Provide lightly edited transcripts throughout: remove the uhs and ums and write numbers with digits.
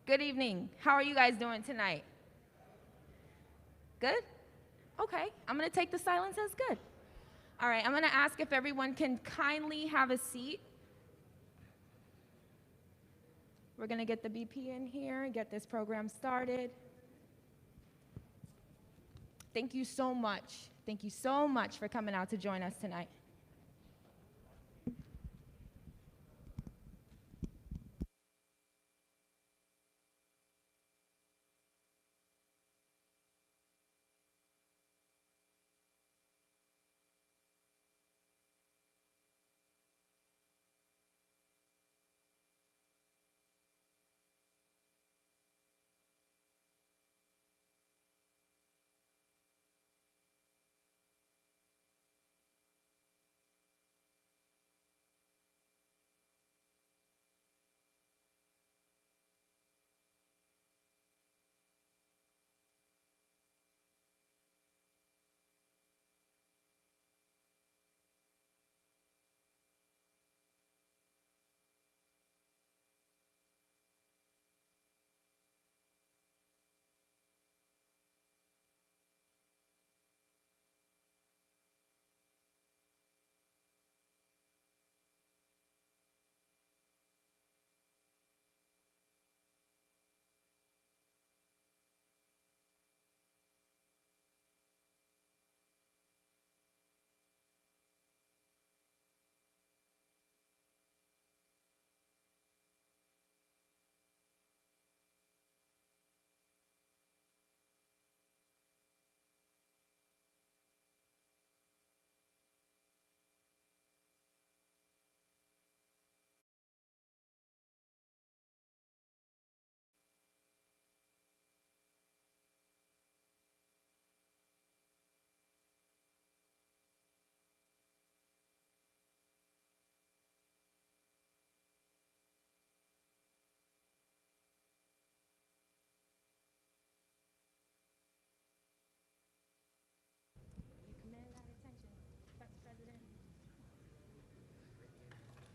Good evening. How are you guys doing tonight? Good? Okay, I'm gonna take the silence as good. All right, I'm gonna ask if everyone can kindly have a seat. We're gonna get the BP in here and get this program started. Thank you so much. Thank you so much for coming out to join us tonight.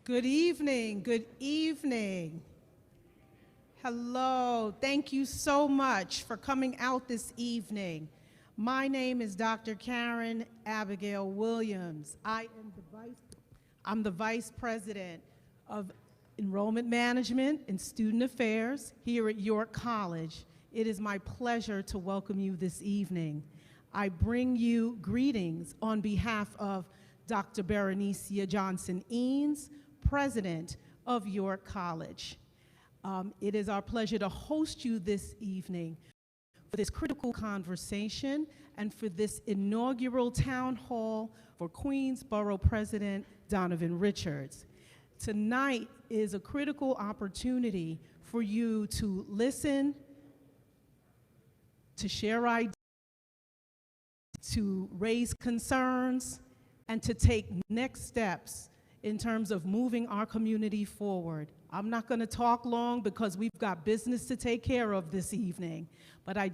Good evening, good evening. Hello, thank you so much for coming out this evening. My name is Dr. Karen Abigail Williams. I'm the Vice President of Enrollment Management and Student Affairs here at York College. It is my pleasure to welcome you this evening. I bring you greetings on behalf of Dr. Berenicia Johnson-Eanes, President of York College. It is our pleasure to host you this evening for this critical conversation and for this inaugural town hall for Queens Borough President Donovan Richards. Tonight is a critical opportunity for you to listen, to share ideas, to raise concerns, and to take next steps in terms of moving our community forward. I'm not going to talk long because we've got business to take care of this evening, but I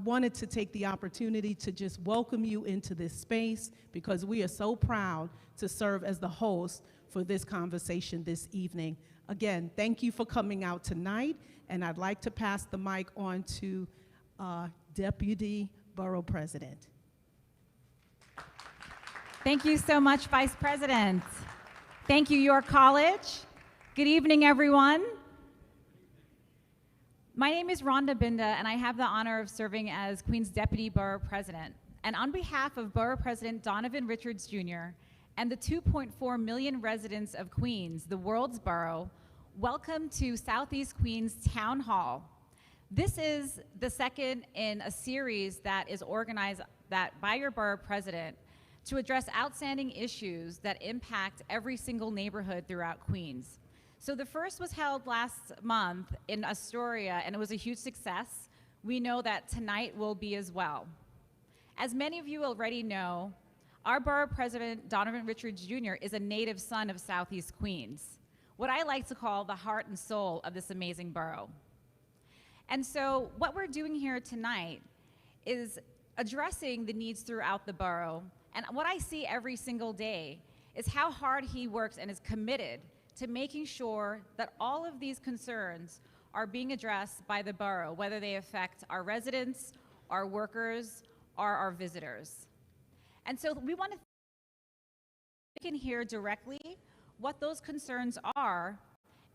wanted to take the opportunity to just welcome you into this space because we are so proud to serve as the host for this conversation this evening. Again, thank you for coming out tonight, and I'd like to pass the mic on to Deputy Borough President. Thank you so much, Vice President. Thank you, York College. Good evening, everyone. My name is Rhonda Binda, and I have the honor of serving as Queens Deputy Borough President. And on behalf of Borough President Donovan Richards Jr. and the 2.4 million residents of Queens, the world's borough, welcome to Southeast Queens Town Hall. This is the second in a series that is organized by your Borough President to address outstanding issues that impact every single neighborhood throughout Queens. So the first was held last month in Astoria, and it was a huge success. We know that tonight will be as well. As many of you already know, our Borough President, Donovan Richards Jr., is a native son of Southeast Queens, what I like to call the heart and soul of this amazing borough. And so what we're doing here tonight is addressing the needs throughout the borough. And what I see every single day is how hard he works and is committed to making sure that all of these concerns are being addressed by the borough, whether they affect our residents, our workers, or our visitors. And so we want to hear directly what those concerns are,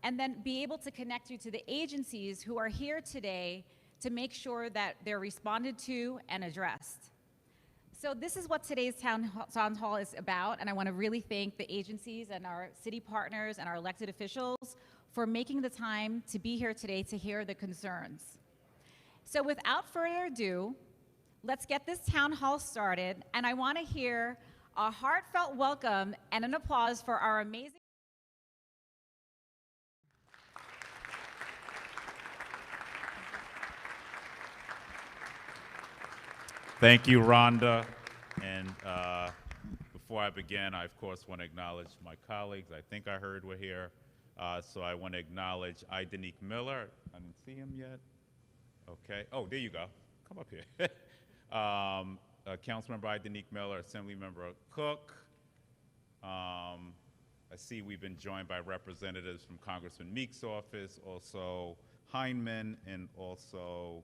and then be able to connect you to the agencies who are here today to make sure that they're responded to and addressed. So this is what today's town hall is about, and I want to really thank the agencies and our city partners and our elected officials for making the time to be here today to hear the concerns. So without further ado, let's get this town hall started, and I want to hear a heartfelt welcome and an applause for our amazing Thank you, Rhonda. And before I begin, I, of course, want to acknowledge my colleagues. I think I heard we're here. So I want to acknowledge Idanique Miller. I didn't see him yet. Okay. Oh, there you go. Come up here. Councilmember Idanique Miller, Assemblymember Cook. I see we've been joined by representatives from Congressman Meek's office, also Heineman, and also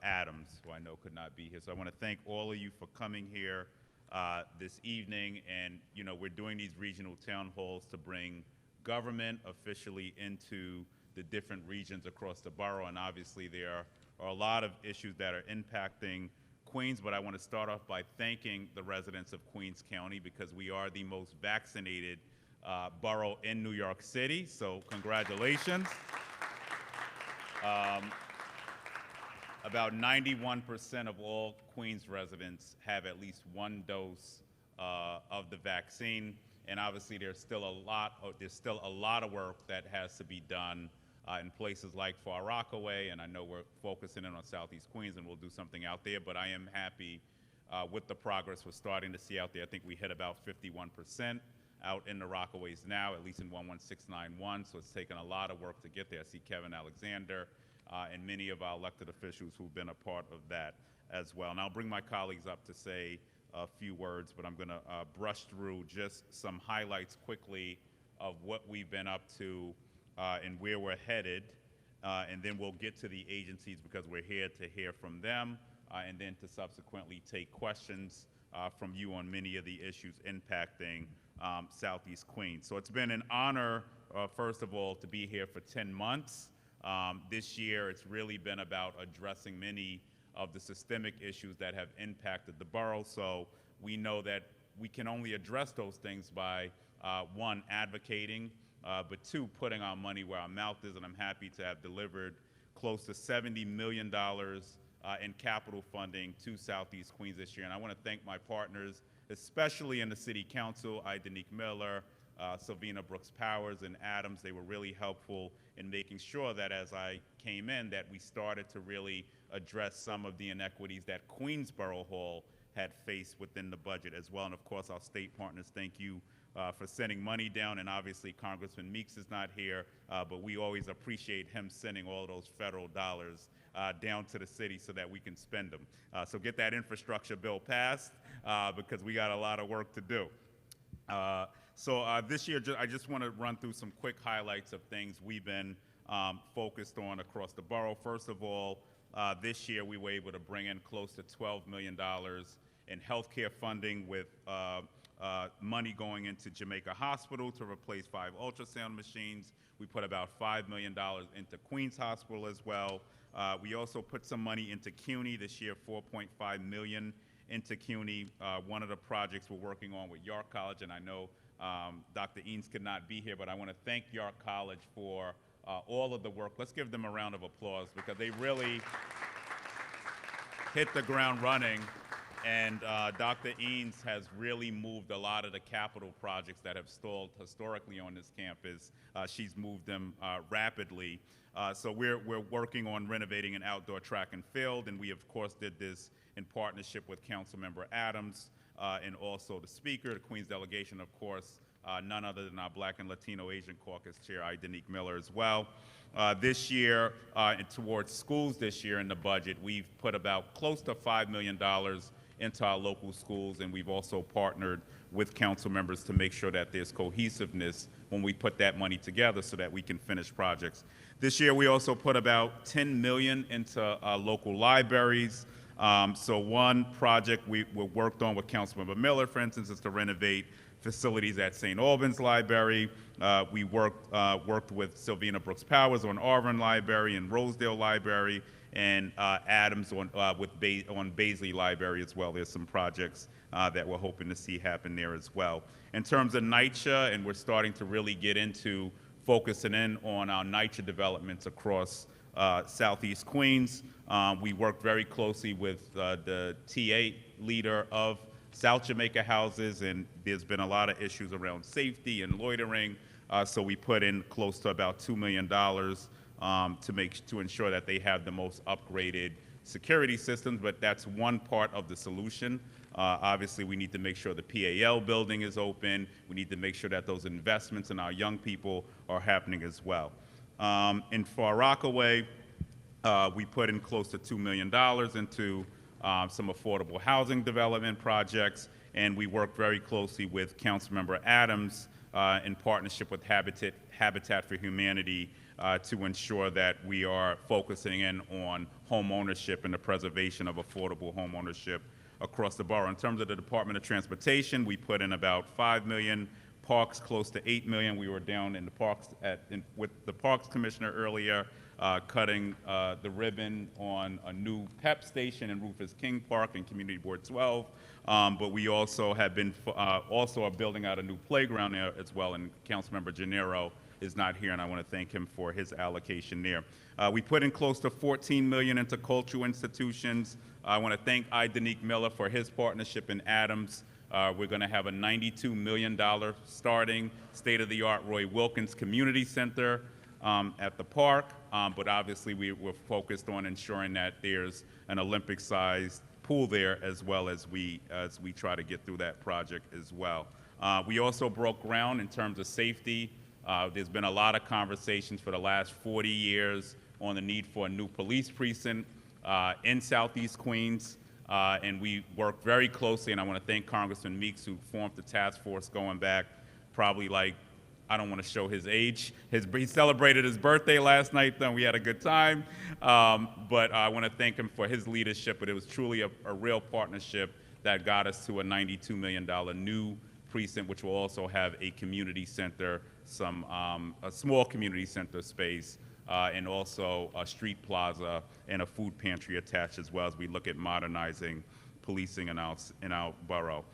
Adams, who I know could not be here. So I want to thank all of you for coming here this evening. And, you know, we're doing these regional town halls to bring government officially into the different regions across the borough. And obviously there are a lot of issues that are impacting Queens, but I want to start off by thanking the residents of Queens County because we are the most vaccinated borough in New York City. So congratulations. About 91% of all Queens residents have at least one dose of the vaccine, and obviously there's still a lot of work that has to be done in places like Far Rockaway, and I know we're focusing in on Southeast Queens, and we'll do something out there. But I am happy with the progress we're starting to see out there. I think we hit about 51% out in the Rockaways now, at least in 11691. So it's taken a lot of work to get there. I see Kevin Alexander. And many of our elected officials who've been a part of that as well. And I'll bring my colleagues up to say a few words, but I'm going to brush through just some highlights quickly of what we've been up to and where we're headed. And then we'll get to the agencies because we're here to hear from them and then to subsequently take questions from you on many of the issues impacting Southeast Queens. So it's been an honor, first of all, to be here for 10 months. This year, it's really been about addressing many of the systemic issues that have impacted the borough. So we know that we can only address those things by, one, advocating, but two, putting our money where our mouth is. And I'm happy to have delivered close to $70 million in capital funding to Southeast Queens this year. And I want to thank my partners, especially in the City Council, Idanique Miller, Sylvina Brooks-Powers, and Adams. They were really helpful in making sure that as I came in that we started to really address some of the inequities that Queensborough Hall had faced within the budget as well. And of course, our state partners, thank you for sending money down. And obviously, Congressman Meeks is not here, but we always appreciate him sending all those federal dollars down to the city so that we can spend them. So get that infrastructure bill passed because we got a lot of work to do. So this year, I just want to run through some quick highlights of things we've been focused on across the borough. First of all, this year we were able to bring in close to $12 million in healthcare funding with money going into Jamaica Hospital to replace 5 ultrasound machines. We put about $5 million into Queens Hospital as well. We also put some money into CUNY this year, $4.5 million into CUNY. One of the projects we're working on with York College, and I know Dr. Eanes could not be here, but I want to thank York College for all of the work. Let's give them a round of applause because they really hit the ground running. And Dr. Eanes has really moved a lot of the capital projects that have stalled historically on this campus. She's moved them rapidly. So we're working on renovating an outdoor track and field, and we of course did this in partnership with Councilmember Adams and also the Speaker, the Queens delegation, of course, none other than our Black and Latino Asian Caucus Chair, Idanique Miller, as well. This year, and towards schools this year in the budget, we've put about close to $5 million into our local schools, and we've also partnered with council members to make sure that there's cohesiveness when we put that money together so that we can finish projects. This year, we also put about $10 million into local libraries. So one project we worked on with Councilmember Miller, for instance, is to renovate facilities at St. Albans Library. We worked with Sylvina Brooks Powers on Auburn Library and Rosedale Library, and Adams on Baisley Library as well. There's some projects that we're hoping to see happen there as well. In terms of NYCHA, and we're starting to really get into focusing in on our NYCHA developments across Southeast Queens. We worked very closely with the TA leader of South Jamaica Houses, and there's been a lot of issues around safety and loitering, so we put in close to about $2 million to ensure that they have the most upgraded security systems, but that's one part of the solution. Obviously, we need to make sure the PAL building is open. We need to make sure that those investments in our young people are happening as well. In Far Rockaway, we put in close to $2 million into some affordable housing development projects, and we worked very closely with Councilmember Adams in partnership with Habitat for Humanity to ensure that we are focusing in on home ownership and the preservation of affordable home ownership across the borough. In terms of the Department of Transportation, we put in about $5 million, parks close to $8 million. We were down in the parks with the Parks Commissioner earlier, cutting the ribbon on a new PEP station in Rufus King Park and Community Board 12. But we also have been also are building out a new playground there as well, and Councilmember Gennaro is not here, and I want to thank him for his allocation there. We put in close to $14 million into cultural institutions. I want to thank Danique Miller for his partnership in Adams. We're going to have a $92 million starting state-of-the-art Roy Wilkins Community Center at the park, but obviously we're focused on ensuring that there's an Olympic-sized pool there as well as we try to get through that project as well. We also broke ground in terms of safety. There's been a lot of conversations for the last 40 years on the need for a new police precinct in Southeast Queens, and we worked very closely, and I want to thank Congressman Meeks, who formed the task force going back probably like, I don't want to show his age. He celebrated his birthday last night, and we had a good time, but I want to thank him for his leadership, but it was truly a real partnership that got us to a $92 million new precinct, which will also have a community center, a small community center space, and also a street plaza and a food pantry attached, as well as we look at modernizing policing in our borough.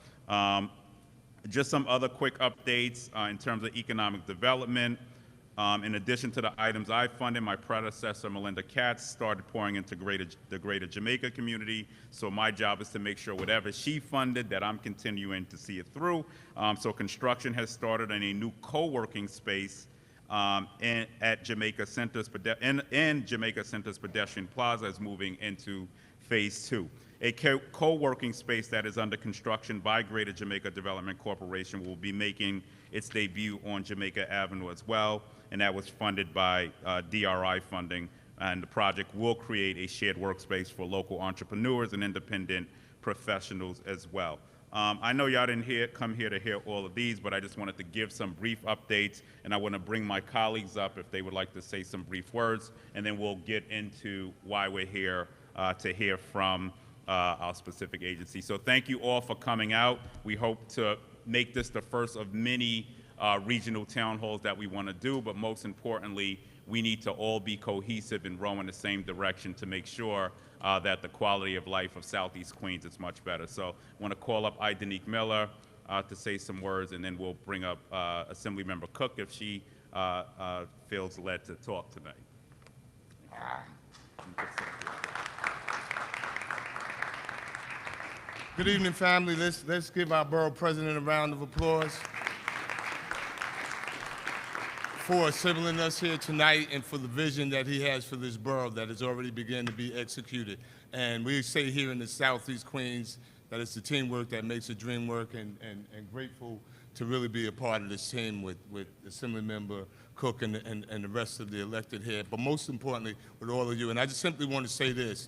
Just some other quick updates in terms of economic development. In addition to the items I funded, my predecessor, Melinda Katz, started pouring into the greater Jamaica community. So my job is to make sure whatever she funded, that I'm continuing to see it through. So construction has started in a new co-working space at Jamaica Center's, and Jamaica Center's Pedestrian Plaza is moving into phase 2. A co-working space that is under construction by Greater Jamaica Development Corporation will be making its debut on Jamaica Avenue as well, and that was funded by DRI funding, and the project will create a shared workspace for local entrepreneurs and independent professionals as well. I know y'all didn't come here to hear all of these, but I just wanted to give some brief updates, and I want to bring my colleagues up if they would like to say some brief words, and then we'll get into why we're here to hear from our specific agency. So thank you all for coming out. We hope to make this the first of many regional town halls that we want to do, but most importantly, we need to all be cohesive and row in the same direction to make sure that the quality of life of Southeast Queens is much better. So I want to call up Danique Miller to say some words, and then we'll bring up Assemblymember Cook if she feels led to talk tonight. Good evening, family. Let's give our borough president a round of applause for assembling us here tonight and for the vision that he has for this borough that has already begun to be executed. And we say here in the Southeast Queens that it's the teamwork that makes the dream work, and grateful to really be a part of this team with Assemblymember Cook and the rest of the elected here, but most importantly with all of you. And I just simply want to say this.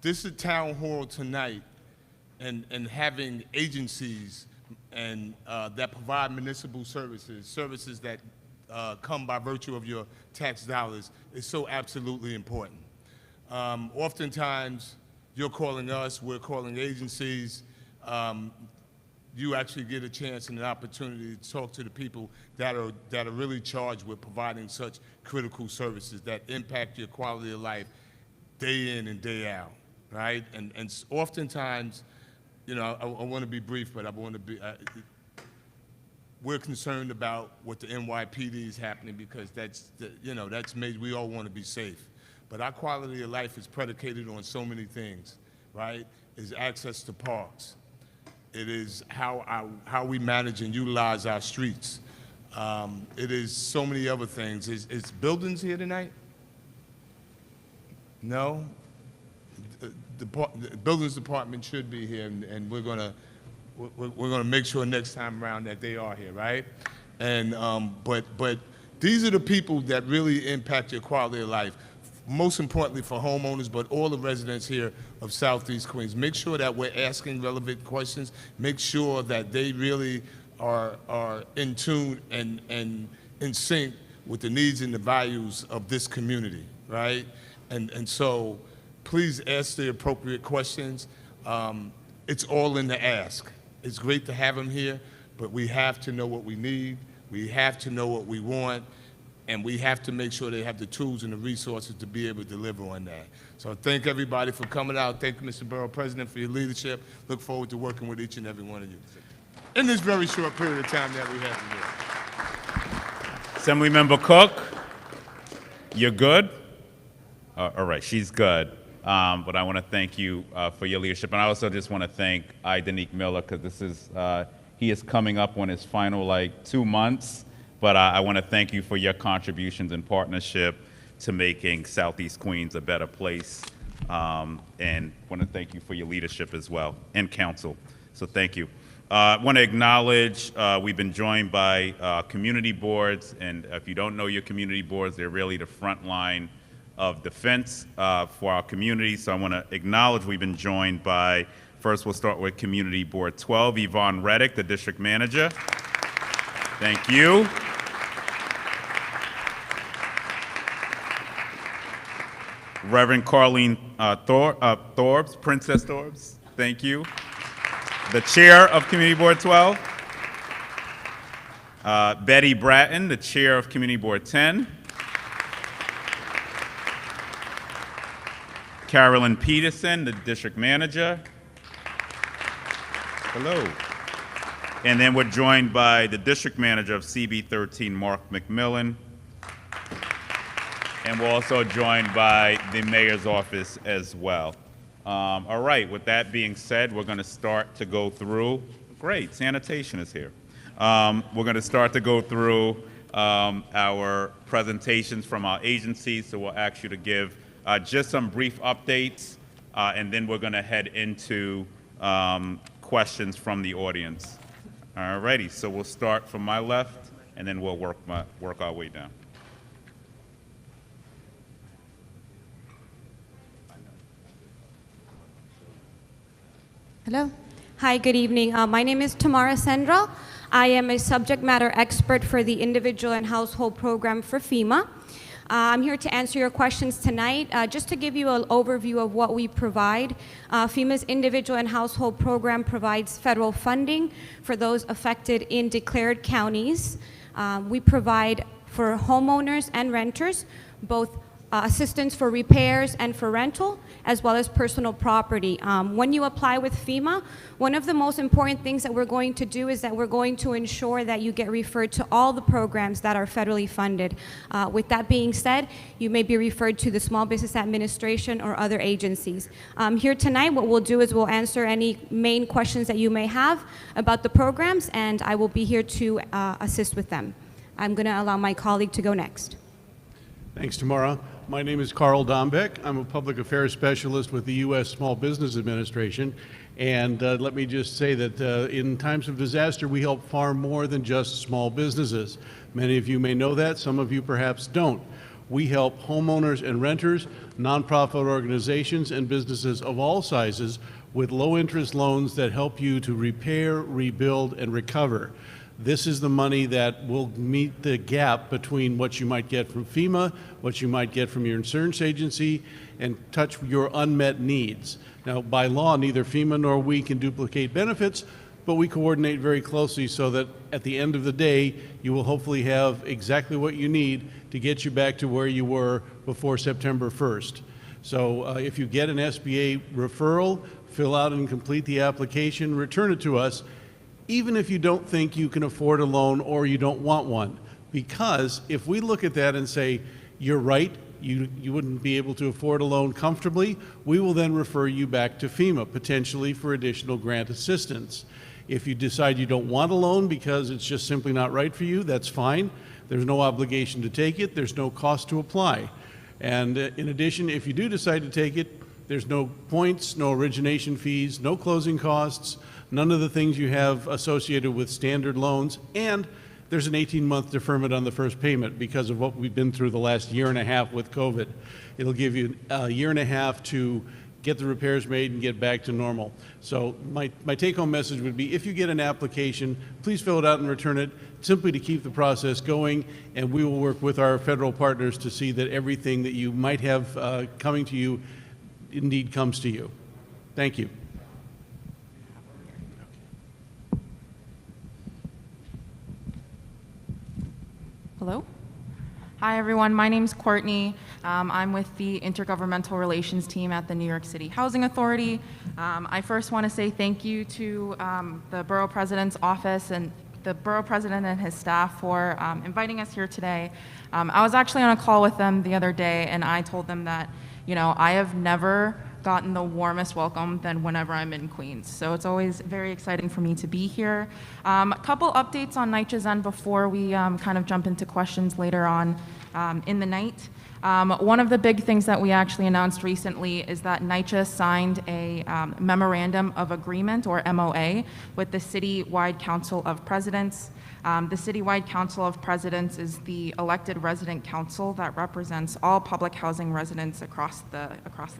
This is a town hall tonight, and having agencies that provide municipal services, services that come by virtue of your tax dollars, is so absolutely important. Oftentimes, you're calling us, we're calling agencies. You actually get a chance and an opportunity to talk to the people that are really charged with providing such critical services that impact your quality of life day in and day out, right? And oftentimes, you know, I want to be brief, but I want to be. We're concerned about what the NYPD is happening because that's made. We all want to be safe, but our quality of life is predicated on so many things, right? Is access to parks. It is how we manage and utilize our streets. It is so many other things. Is buildings here tonight? No? The buildings department should be here, and we're gonna make sure next time around that they are here, right? And but these are the people that really impact your quality of life. Most importantly for homeowners, but all the residents here of Southeast Queens. Make sure that we're asking relevant questions. Make sure that they really are in tune and in sync with the needs and the values of this community, right? And so please ask the appropriate questions. It's all in the ask. It's great to have them here, but we have to know what we need. We have to know what we want. And we have to make sure they have the tools and the resources to be able to deliver on that. So thank everybody for coming out. Thank you, Mr. Borough President, for your leadership. Look forward to working with each and every one of you in this very short period of time that we have here. Assemblymember Cook, you're good? All right, she's good. But I want to thank you for your leadership. And I also just want to thank Danique Miller, because this is, he is coming up on his final 2 months. But I want to thank you for your contributions and partnership to making Southeast Queens a better place. And want to thank you for your leadership as well, and council. So thank you. I want to acknowledge we've been joined by community boards. And if you don't know your community boards, they're really the front line of defense for our community. So I want to acknowledge we've been joined by, first we'll start with Community Board 12, Yvonne Reddick, the district manager. Thank you. Reverend Carlene Thorbs, Princess Thorbs, thank you. The chair of Community Board 12. Betty Bratton, the chair of Community Board 10. Carolyn Peterson, the district manager. Hello. And then we're joined by the district manager of CB 13, Mark McMillan. And we're also joined by the mayor's office as well. All right, with that being said, we're going to start to go through. Great, sanitation is here. We're going to start to go through our presentations from our agencies. So we'll ask you to give just some brief updates, and then we're going to head into questions from the audience. All righty, so we'll start from my left, and then we'll work our way down. Hello. Hi, good evening. My name is Tamara Sendra. I am a subject matter expert for the Individual and Household Program for FEMA. I'm here to answer your questions tonight. Just to give you an overview of what we provide, FEMA's Individual and Household Program provides federal funding for those affected in declared counties. We provide for homeowners and renters both assistance for repairs and for rental, as well as personal property. When you apply with FEMA, one of the most important things that we're going to do is that we're going to ensure that you get referred to all the programs that are federally funded. With that being said, you may be referred to the Small Business Administration or other agencies. Here tonight, what we'll do is we'll answer any main questions that you may have about the programs, and I will be here to assist with them. I'm going to allow my colleague to go next. Thanks, Tamara. My name is Carl Dombeck. I'm a public affairs specialist with the U.S. Small Business Administration. And let me just say that in times of disaster, we help far more than just small businesses. Many of you may know that, some of you perhaps don't. We help homeowners and renters, nonprofit organizations, and businesses of all sizes with low-interest loans that help you to repair, rebuild, and recover. This is the money that will meet the gap between what you might get from FEMA, what you might get from your insurance agency, and touch your unmet needs. Now, by law, neither FEMA nor we can duplicate benefits, but we coordinate very closely so that at the end of the day, you will hopefully have exactly what you need to get you back to where you were before September 1st. So if you get an SBA referral, fill out and complete the application, return it to us, even if you don't think you can afford a loan or you don't want one. Because if we look at that and say, you're right, you wouldn't be able to afford a loan comfortably, we will then refer you back to FEMA, potentially for additional grant assistance. If you decide you don't want a loan because it's just simply not right for you, that's fine. There's no obligation to take it. There's no cost to apply. And in addition, if you do decide to take it, there's no points, no origination fees, no closing costs, none of the things you have associated with standard loans, and there's an 18-month deferment on the first payment because of what we've been through the last year and a half with COVID. It'll give you a year and a half to get the repairs made and get back to normal. So my take-home message would be, if you get an application, please fill it out and return it, simply to keep the process going, and we will work with our federal partners to see that everything that you might have coming to you indeed comes to you. Thank you. Hello. Hi, everyone. My name's Courtney. I'm with the Intergovernmental Relations team at the New York City Housing Authority. I first want to say thank you to the Borough President's office and the Borough President and his staff for inviting us here today. I was actually on a call with them the other day, and I told them that, you know, I have never gotten the warmest welcome than whenever I'm in Queens. So it's always very exciting for me to be here. A couple updates on NYCHA's end before we kind of jump into questions later on in the night. One of the big things that we actually announced recently is that NYCHA signed a Memorandum of Agreement, or MOA, with the Citywide Council of Presidents. The Citywide Council of Presidents is the elected resident council that represents all public housing residents across the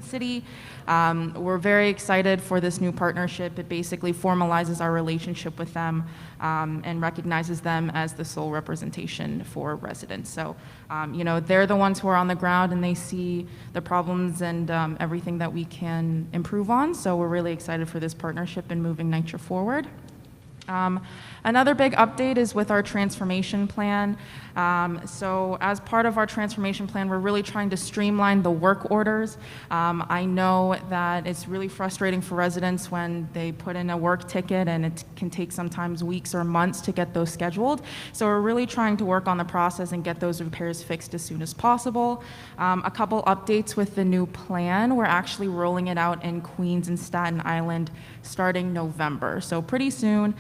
city. We're very excited for this new partnership. It basically formalizes our relationship with them and recognizes them as the sole representation for residents. So, you know, they're the ones who are on the ground and they see the problems and everything that we can improve on. So we're really excited for this partnership and moving NYCHA forward. Another big update is with our transformation plan. So as part of our transformation plan, we're really trying to streamline the work orders. I know that it's really frustrating for residents when they put in a work ticket and it can take sometimes weeks or months to get those scheduled. So we're really trying to work on the process and get those repairs fixed as soon as possible. A couple updates with the new plan. We're actually rolling it out in Queens and Staten Island starting November, so pretty soon.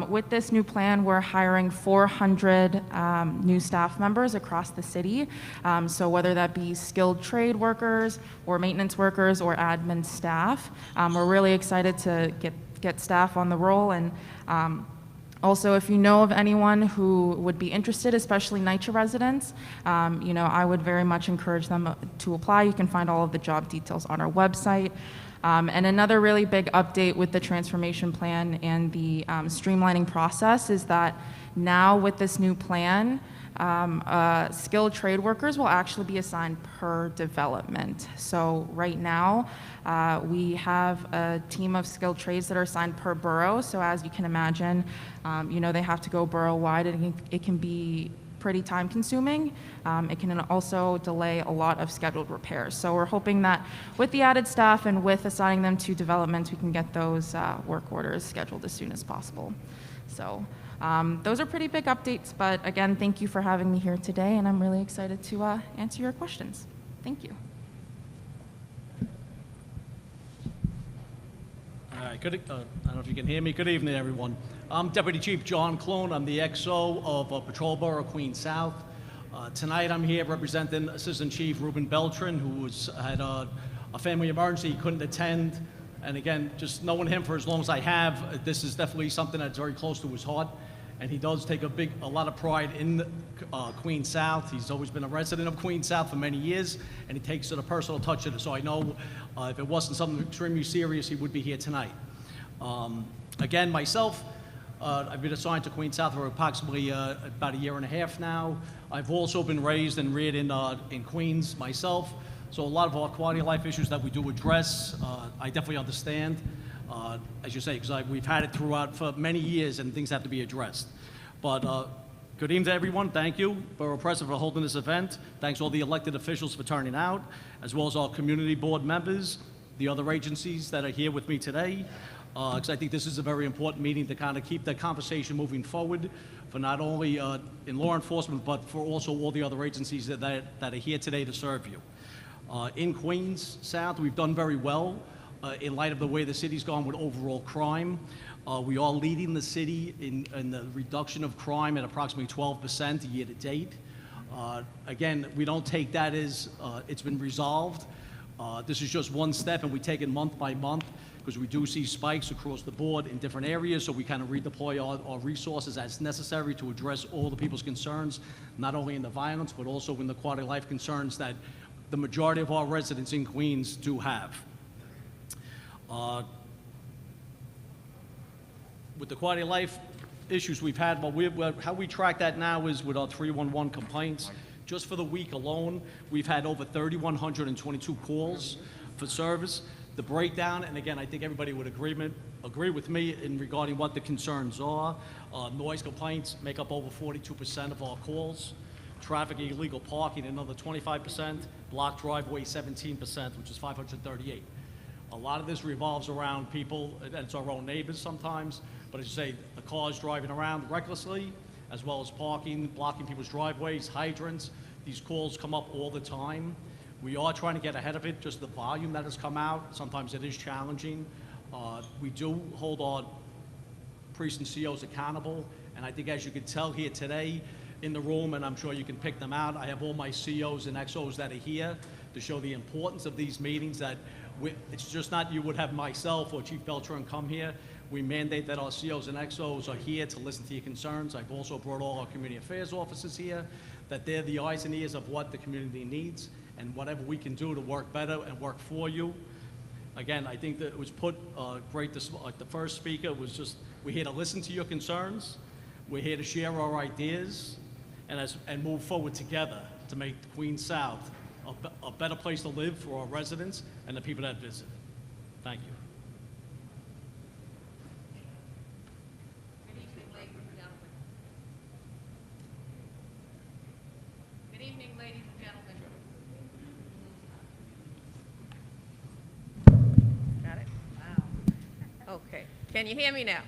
With this new plan, we're hiring 400 new staff members across the city. So whether that be skilled trade workers or maintenance workers or admin staff, we're really excited to get staff on the roll. And also, if you know of anyone who would be interested, especially NYCHA residents, you know, I would very much encourage them to apply. You can find all of the job details on our website. And another really big update with the transformation plan and the streamlining process is that now with this new plan, skilled trade workers will actually be assigned per development. So right now, we have a team of skilled trades that are assigned per borough. So as you can imagine, you know, they have to go borough-wide, and it can be pretty time-consuming. It can also delay a lot of scheduled repairs. So we're hoping that with the added staff and with assigning them to developments, we can get those work orders scheduled as soon as possible. So those are pretty big updates, but again, thank you for having me here today, and I'm really excited to answer your questions. Thank you. All right, I don't know if you can hear me. Good evening, everyone. I'm Deputy Chief John Clone. I'm the XO of Patrol Borough, Queens South. Tonight I'm here representing Assistant Chief Ruben Beltran, who had a family emergency, he couldn't attend. And again, just knowing him for as long as I have, this is definitely something that's very close to his heart. and he does take a lot of pride in Queens South. He's always been a resident of Queens South for many years, and he takes a personal touch to it. So I know if it wasn't something extremely serious, he would be here tonight. Again, myself, I've been assigned to Queens South for approximately about a year and a half now. I've also been raised and reared in Queens myself, so a lot of our quality of life issues that we do address, I definitely understand. As you say, because we've had it throughout for many years and things have to be addressed. But good evening to everyone. Thank you, Borough President, for holding this event. Thanks all the elected officials for turning out, as well as our community board members, the other agencies that are here with me today. Because I think this is a very important meeting to kind of keep the conversation moving forward for not only in law enforcement, but for also all the other agencies that are here today to serve you. In Queens South, we've done very well. In light of the way the city's gone with overall crime. We are leading the city in the reduction of crime at approximately 12% year to date. Again, we don't take that as it's been resolved. This is just one step, and we take it month by month because we do see spikes across the board in different areas, so we kind of redeploy our resources as necessary to address all the people's concerns, not only in the violence, but also in the quality of life concerns that the majority of our residents in Queens do have. With the quality of life issues we've had, how we track that now is with our 311 complaints. Just for the week alone, we've had over 3,122 calls for service. The breakdown, and again, I think everybody would agree with me in regarding what the concerns are. Noise complaints make up over 42% of our calls. Traffic and illegal parking, another 25%. Blocked driveway, 17%, which is 538. A lot of this revolves around people, and it's our own neighbors sometimes, but as you say, the cars driving around recklessly, as well as parking, blocking people's driveways, hydrants. These calls come up all the time. We are trying to get ahead of it, just the volume that has come out. Sometimes it is challenging. We do hold our precinct COs accountable, and I think as you can tell here today in the room, and I'm sure you can pick them out, I have all my COs and XOs that are here to show the importance of these meetings, that it's just not you would have myself or Chief Beltran come here. We mandate that our COs and XOs are here to listen to your concerns. I've also brought all our community affairs officers here, that they're the eyes and ears of what the community needs and whatever we can do to work better and work for you. Again, I think that it was put great, like the first speaker was just, we're here to listen to your concerns. We're here to share our ideas and move forward together to make Queens South a better place to live for our residents and the people that visit. Thank you. Good evening, ladies and gentlemen. Good evening, ladies and gentlemen. Got it? Wow. Okay. Can you hear me now?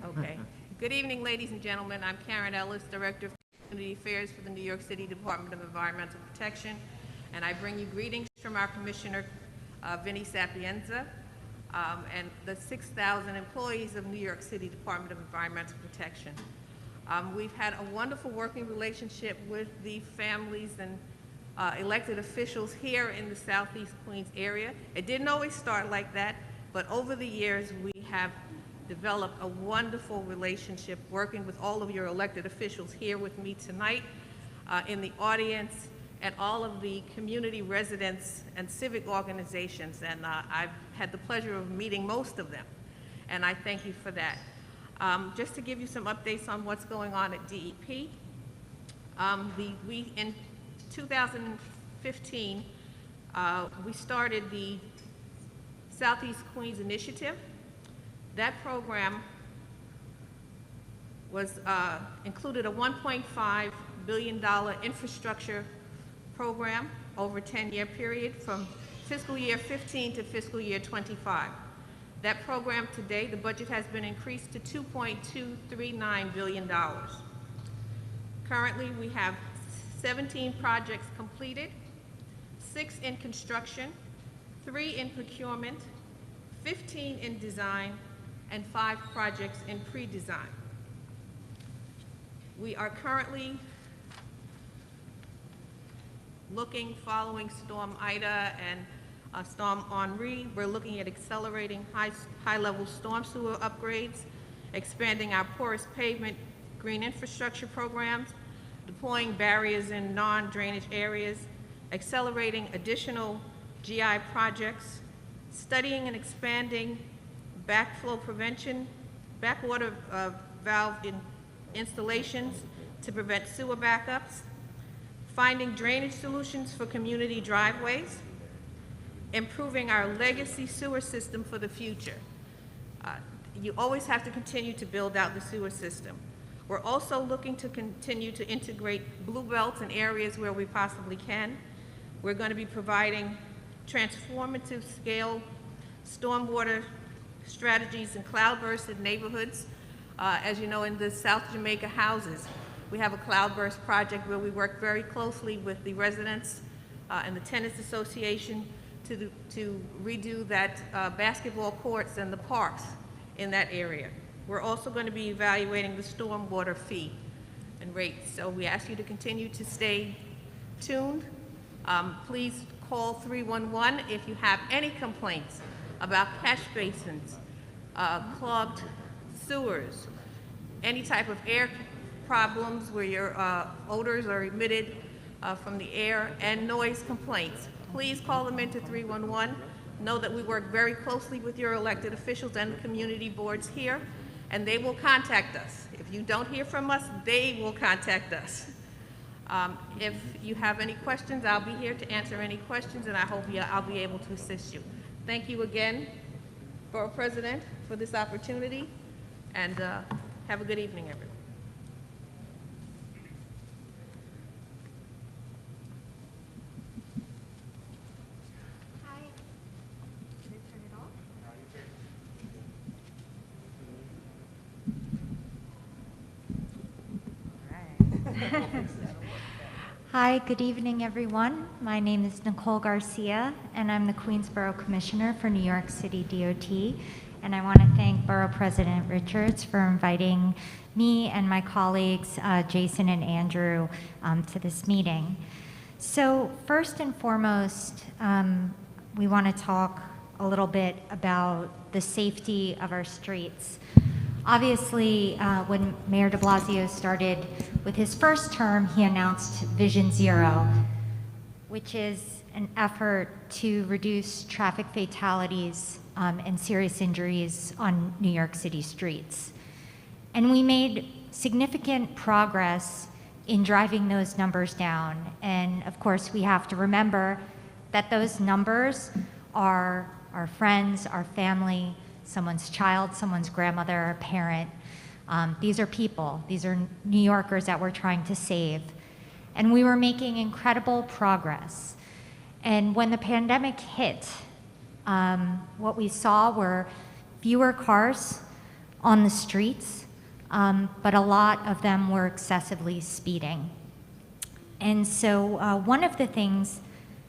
Okay. Good evening, ladies and gentlemen. I'm Karen Ellis, Director of Community Affairs for the New York City Department of Environmental Protection, and I bring you greetings from our Commissioner, Vinnie Sapienza, and the 6,000 employees of New York City Department of Environmental Protection. We've had a wonderful working relationship with the families and elected officials here in the Southeast Queens area. It didn't always start like that, but over the years we have developed a wonderful relationship working with all of your elected officials here with me tonight, in the audience, and all of the community residents and civic organizations. And I've had the pleasure of meeting most of them, and I thank you for that. Just to give you some updates on what's going on at DEP, in 2015, we started the Southeast Queens Initiative. That program was included a $1.5 billion infrastructure program over a 10-year period from fiscal year 15 to fiscal year 25. That program today, the budget has been increased to $2.239 billion. Currently, we have 17 projects completed, 6 in construction, 3 in procurement, 15 in design, and 5 projects in pre-design. We are currently following Storm Ida and Storm Henri, we're looking at accelerating high-level storm sewer upgrades, expanding our porous pavement green infrastructure programs, deploying barriers in non-drainage areas, accelerating additional GI projects, studying and expanding backflow prevention, backwater valve installations to prevent sewer backups, finding drainage solutions for community driveways, improving our legacy sewer system for the future. You always have to continue to build out the sewer system. We're also looking to continue to integrate blue belts in areas where we possibly can. We're going to be providing transformative scale stormwater strategies in cloudburst neighborhoods. As you know, in the South Jamaica houses, we have a cloudburst project where we work very closely with the residents and the tenants association to redo that basketball courts and the parks in that area. We're also going to be evaluating the stormwater fee and rates. So we ask you to continue to stay tuned. Please call 311 if you have any complaints about catch basins, clogged sewers, any type of air problems where your odors are emitted from the air, and noise complaints. Please call them into 311. Know that we work very closely with your elected officials and the community boards here, and they will contact us. If you don't hear from us, they will contact us. If you have any questions, I'll be here to answer any questions, and I hope I'll be able to assist you. Thank you again, Borough President, for this opportunity, and have a good evening, everyone. Hi, good evening, everyone. My name is Nicole Garcia, and I'm the Queensborough Commissioner for New York City DOT. And I want to thank Borough President Richards for inviting me and my colleagues, Jason and Andrew, to this meeting. So first and foremost, we want to talk a little bit about the safety of our streets. Obviously, when Mayor de Blasio started with his first term, he announced Vision Zero, which is an effort to reduce traffic fatalities and serious injuries on New York City streets. And we made significant progress in driving those numbers down. And of course, we have to remember that those numbers are our friends, our family, someone's child, someone's grandmother, or parent. These are people. These are New Yorkers that we're trying to save. And we were making incredible progress. And when the pandemic hit, what we saw were fewer cars on the streets, but a lot of them were excessively speeding. And so one of the things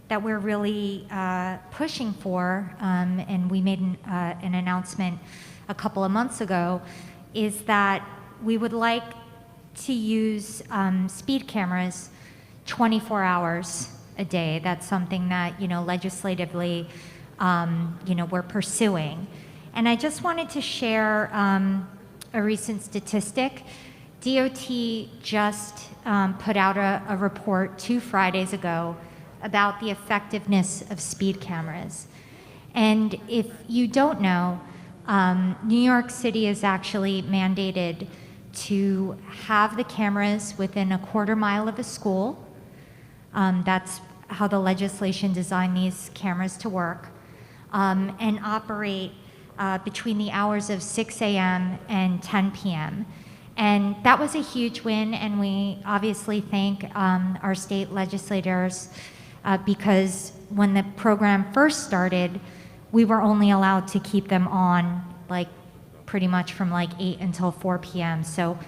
that we're really pushing for, and we made an announcement a couple of months ago, is that we would like to use speed cameras 24 hours a day. That's something that, legislatively, we're pursuing. And I just wanted to share a recent statistic. DOT just put out a report 2 Fridays ago about the effectiveness of speed cameras. And if you don't know, New York City is actually mandated to have the cameras within a quarter mile of a school. That's how the legislation designed these cameras to work, and operate between the hours of 6 a.m. and 10 p.m. And that was a huge win, and we obviously thank our state legislators because when the program first started, we were only allowed to keep them on pretty much from 8 until 4 p.m. So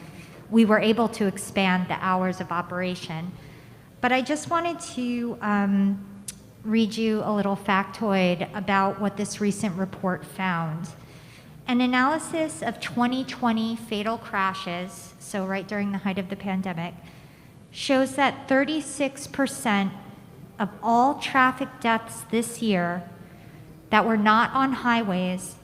we were able to expand the hours of operation. But I just wanted to read you a little factoid about what this recent report found. An analysis of 2020 fatal crashes, so right during the height of the pandemic, shows that 36% of all traffic deaths this year that were not on highways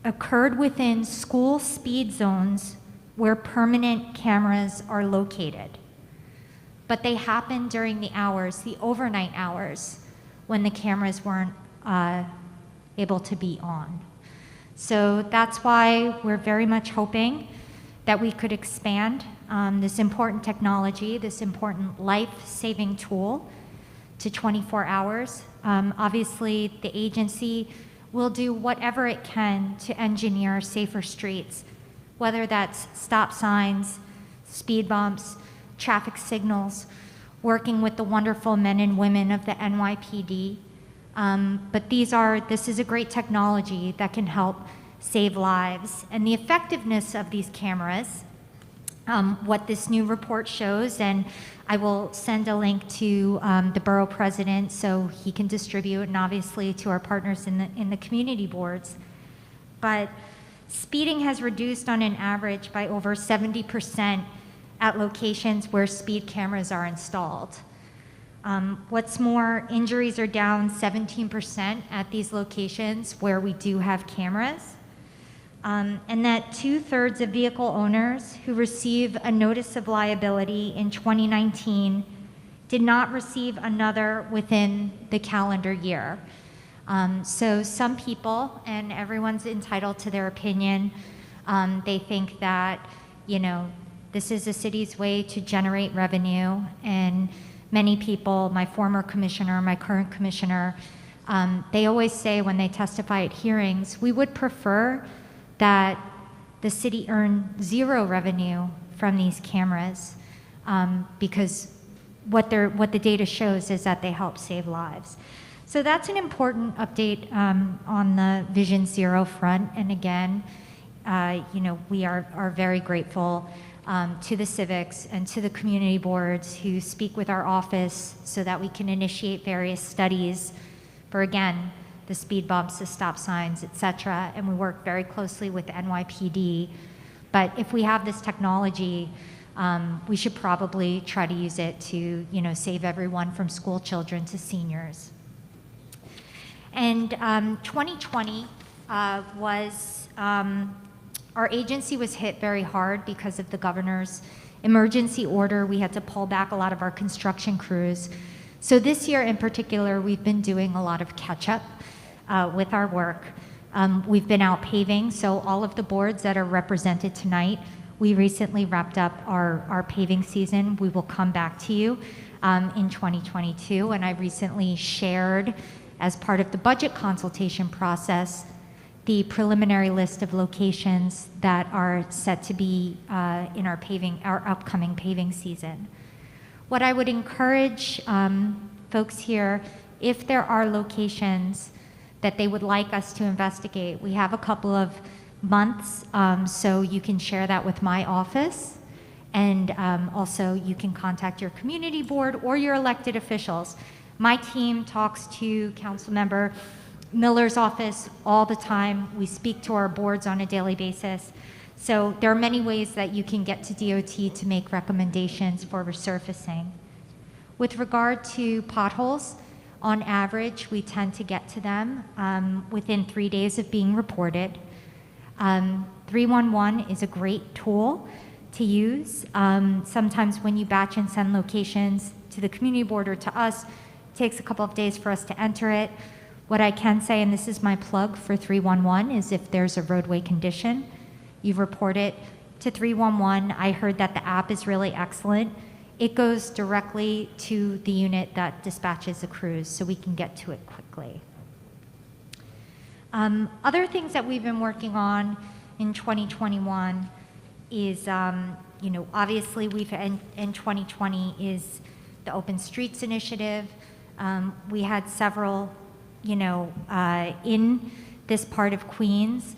occurred within school speed zones where permanent cameras are located. But they happened during the hours, the overnight hours, when the cameras weren't able to be on. So that's why we're very much hoping that we could expand this important technology, this important life-saving tool to 24 hours. Obviously, the agency will do whatever it can to engineer safer streets, whether that's stop signs, speed bumps, traffic signals, working with the wonderful men and women of the NYPD. But this is a great technology that can help save lives. And the effectiveness of these cameras, what this new report shows, and I will send a link to the borough president so he can distribute, and obviously to our partners in the community boards. But speeding has reduced on an average by over 70% at locations where speed cameras are installed. What's more, injuries are down 17% at these locations where we do have cameras. And that 2/3 of vehicle owners who receive a notice of liability in 2019 did not receive another within the calendar year. So some people, and everyone's entitled to their opinion, they think that, this is the city's way to generate revenue, and many people, my former commissioner, my current commissioner, they always say when they testify at hearings, we would prefer that the city earn zero revenue from these cameras, because what the data shows is that they help save lives. So that's an important update on the Vision Zero front. And again, we are very grateful to the civics and to the community boards who speak with our office so that we can initiate various studies for, again, the speed bumps, the stop signs, et cetera. And we work very closely with the NYPD. But if we have this technology, we should probably try to use it to, save everyone from school children to seniors. And 2020 was, our agency was hit very hard because of the governor's emergency order. We had to pull back a lot of our construction crews. So this year in particular, we've been doing a lot of catch-up with our work. We've been out paving, so all of the boards that are represented tonight, we recently wrapped up our paving season. We will come back to you in 2022, and I recently shared, as part of the budget consultation process, the preliminary list of locations that are set to be in our upcoming paving season. What I would encourage folks here, if there are locations that they would like us to investigate, we have a couple of months, so you can share that with my office, and also you can contact your community board or your elected officials. My team talks to Councilmember Miller's office all the time. We speak to our boards on a daily basis. So there are many ways that you can get to DOT to make recommendations for resurfacing. With regard to potholes, on average, we tend to get to them within 3 days of being reported. 311 is a great tool to use. Sometimes when you batch and send locations to the community board or to us, it takes a couple of days for us to enter it. What I can say, and this is my plug for 311, is if there's a roadway condition, you report it to 311. I heard that the app is really excellent. It goes directly to the unit that dispatches the crews, so we can get to it quickly. Other things that we've been working on in 2021 is, obviously in 2020 is the Open Streets Initiative. We had several in this part of Queens.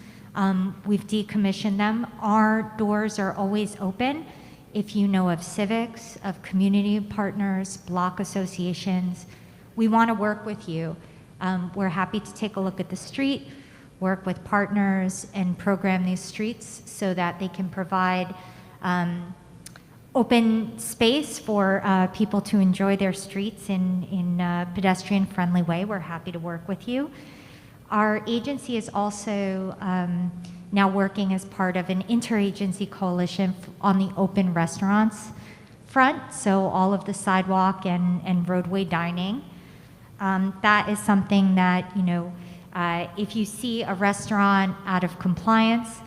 We've decommissioned them. Our doors are always open. If you know of civics, of community partners, block associations, we want to work with you. We're happy to take a look at the street, work with partners, and program these streets so that they can provide open space for people to enjoy their streets in a pedestrian-friendly way. We're happy to work with you. Our agency is also now working as part of an interagency coalition on the open restaurants front, so all of the sidewalk and roadway dining. That is something that, if you see a restaurant out of compliance,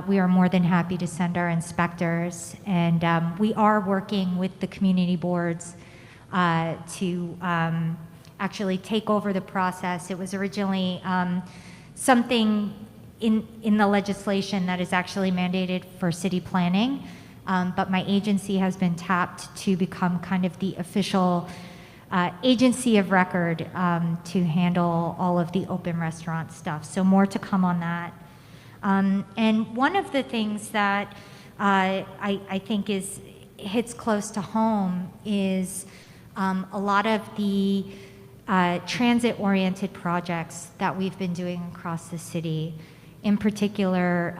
we are more than happy to send our inspectors. And we are working with the community boards to actually take over the process. It was originally something in the legislation that is actually mandated for city planning, but my agency has been tapped to become kind of the official agency of record to handle all of the open restaurant stuff. So more to come on that. And one of the things that I think hits close to home is a lot of the transit-oriented projects that we've been doing across the city, in particular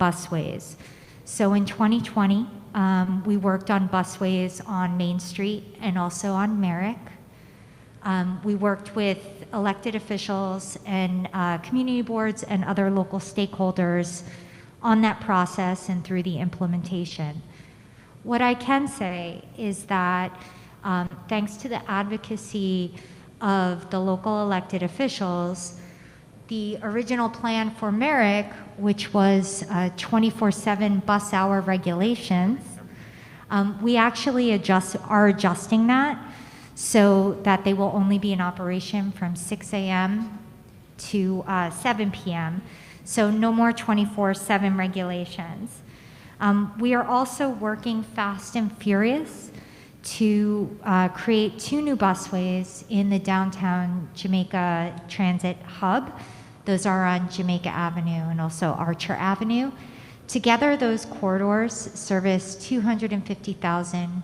busways. So in 2020, we worked on busways on Main Street and also on Merrick. We worked with elected officials and community boards and other local stakeholders on that process and through the implementation. What I can say is that thanks to the advocacy of the local elected officials, the original plan for Merrick, which was 24/7 bus hour regulations, we actually are adjusting that so that they will only be in operation from 6 a.m. to 7 p.m. So no more 24/7 regulations. We are also working fast and furious to create 2 new busways in the downtown Jamaica transit hub. Those are on Jamaica Avenue and also Archer Avenue. Together, those corridors service 250,000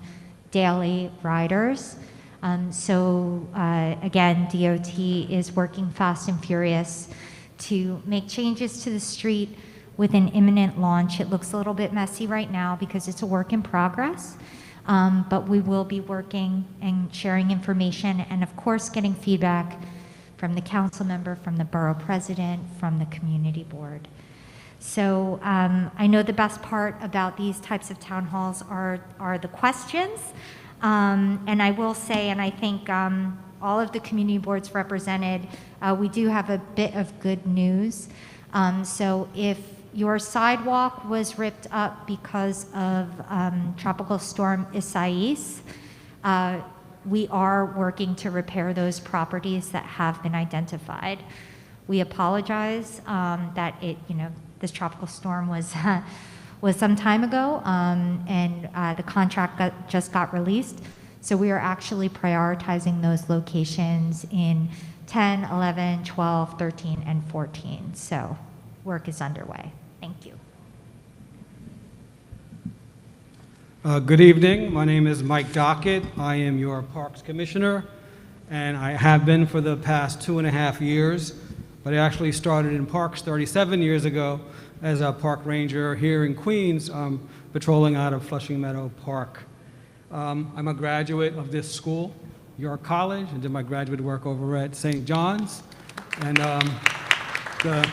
daily riders. Again, DOT is working fast and furious to make changes to the street with an imminent launch. It looks a little bit messy right now because it's a work in progress, but we will be working and sharing information and, of course, getting feedback from the council member, from the borough president, from the community board. So I know the best part about these types of town halls are the questions. And I will say, and I think all of the community boards represented, we do have a bit of good news. So if your sidewalk was ripped up because of Tropical Storm Isaias, we are working to repair those properties that have been identified. We apologize that this tropical storm was some time ago, and the contract just got released. So we are actually prioritizing those locations in 10, 11, 12, 13, and 14. So work is underway. Thank you. Good evening. My name is Mike Dockett. I am your Parks Commissioner, and I have been for the past 2.5 years, but I actually started in Parks 37 years ago as a park ranger here in Queens, patrolling out of Flushing Meadow Park. I'm a graduate of this school, York College, and did my graduate work over at St. John's. And the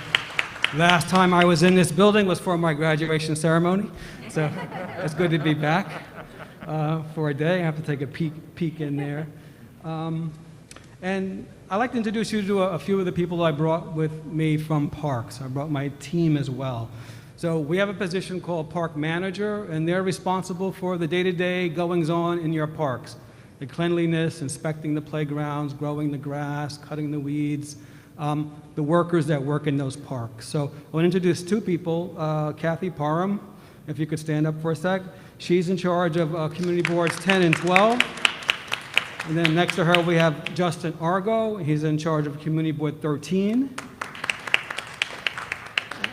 last time I was in this building was for my graduation ceremony. So it's good to be back for a day. I have to take a peek in there. And I'd like to introduce you to a few of the people I brought with me from Parks. I brought my team as well. So we have a position called Park Manager, and they're responsible for the day-to-day goings-on in your parks. The cleanliness, inspecting the playgrounds, growing the grass, cutting the weeds, the workers that work in those parks. So I want to introduce 2 people, Kathy Parham, if you could stand up for a sec. She's in charge of Community Boards 10 and 12. And then next to her, we have Justin Argo. He's in charge of Community Board 13.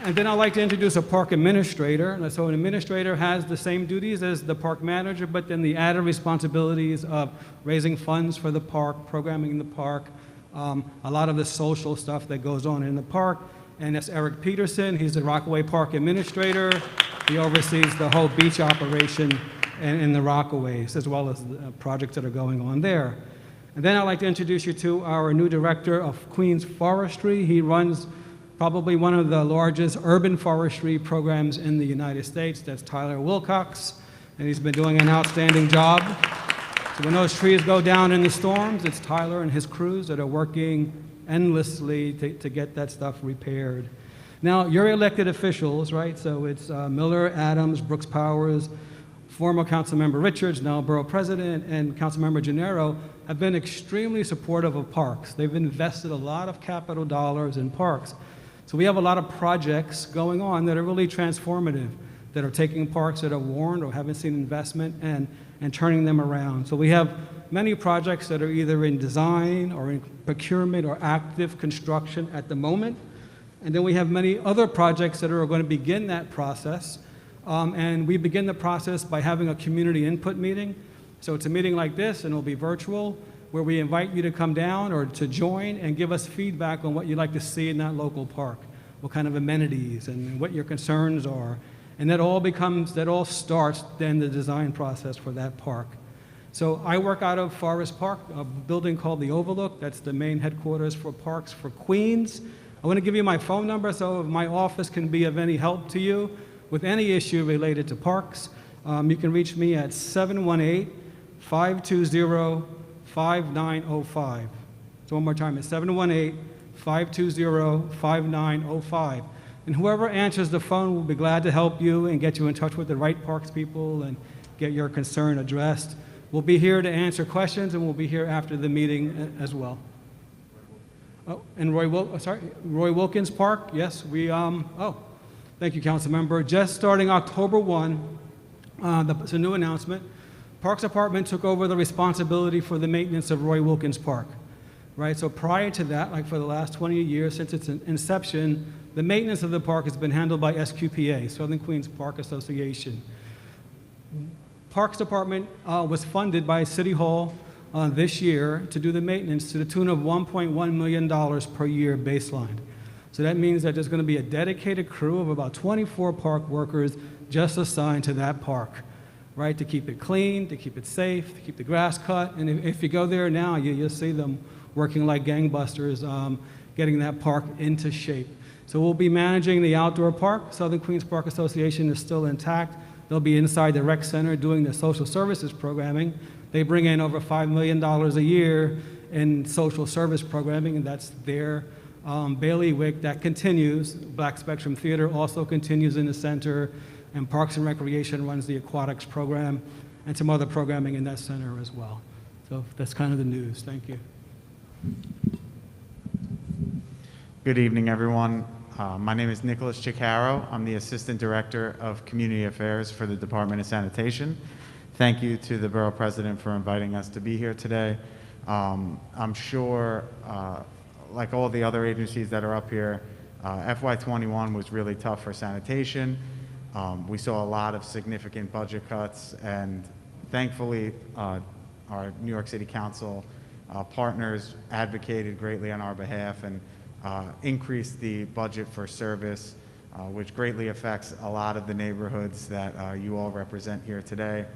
And then I'd like to introduce a park administrator. And so an administrator has the same duties as the park manager, but then the added responsibilities of raising funds for the park, programming the park, a lot of the social stuff that goes on in the park. And that's Eric Peterson. He's the Rockaway Park Administrator. He oversees the whole beach operation in the Rockaways, as well as the projects that are going on there. And then I'd like to introduce you to our new director of Queens Forestry. He runs probably one of the largest urban forestry programs in the United States. That's Tyler Wilcox, and he's been doing an outstanding job. So when those trees go down in the storms, it's Tyler and his crews that are working endlessly to get that stuff repaired. Now, you're elected officials, right? So it's Miller, Adams, Brooks Powers, former Councilmember Richards, now Borough President, and Councilmember Gennaro have been extremely supportive of parks. They've invested a lot of capital dollars in parks. So we have a lot of projects going on that are really transformative, that are taking parks that are worn or haven't seen investment and turning them around. So we have many projects that are either in design or in procurement or active construction at the moment. And then we have many other projects that are going to begin that process. And we begin the process by having a community input meeting. So it's a meeting like this, and it'll be virtual, where we invite you to come down or to join and give us feedback on what you'd like to see in that local park, what kind of amenities and what your concerns are. And that all starts then the design process for that park. So I work out of Forest Park, a building called the Overlook. That's the main headquarters for parks for Queens. I want to give you my phone number so if my office can be of any help to you with any issue related to parks. You can reach me at 718-520-5905. So one more time, it's 718-520-5905. And whoever answers the phone will be glad to help you and get you in touch with the right parks people and get your concern addressed. We'll be here to answer questions, and we'll be here after the meeting as well. Oh, and Roy Wilkins Park, yes, thank you, Councilmember. Just starting October 1, it's a new announcement. Parks Department took over the responsibility for the maintenance of Roy Wilkins Park, right? So prior to that, like for the last 20 years since its inception, the maintenance of the park has been handled by SQPA, Southern Queens Park Association. Parks Department was funded by City Hall this year to do the maintenance to the tune of $1.1 million per year baseline. So that means that there's going to be a dedicated crew of about 24 park workers just assigned to that park, right? To keep it clean, to keep it safe, to keep the grass cut. And if you go there now, you'll see them working like gangbusters, getting that park into shape. So we'll be managing the outdoor park. Southern Queens Park Association is still intact. They'll be inside the rec center doing the social services programming. They bring in over $5 million a year in social service programming, and that's their bailiwick that continues. Black Spectrum Theater also continues in the center, and Parks and Recreation runs the aquatics program and some other programming in that center as well. So that's kind of the news. Thank you. Good evening, everyone. My name is Nicholas Chiccaro. I'm the Assistant Director of Community Affairs for the Department of Sanitation. Thank you to the Borough President for inviting us to be here today. I'm sure, like all the other agencies that are up here, FY21 was really tough for sanitation. We saw a lot of significant budget cuts, and thankfully, our New York City Council partners advocated greatly on our behalf and increased the budget for service, which greatly affects a lot of the neighborhoods that you all represent here today.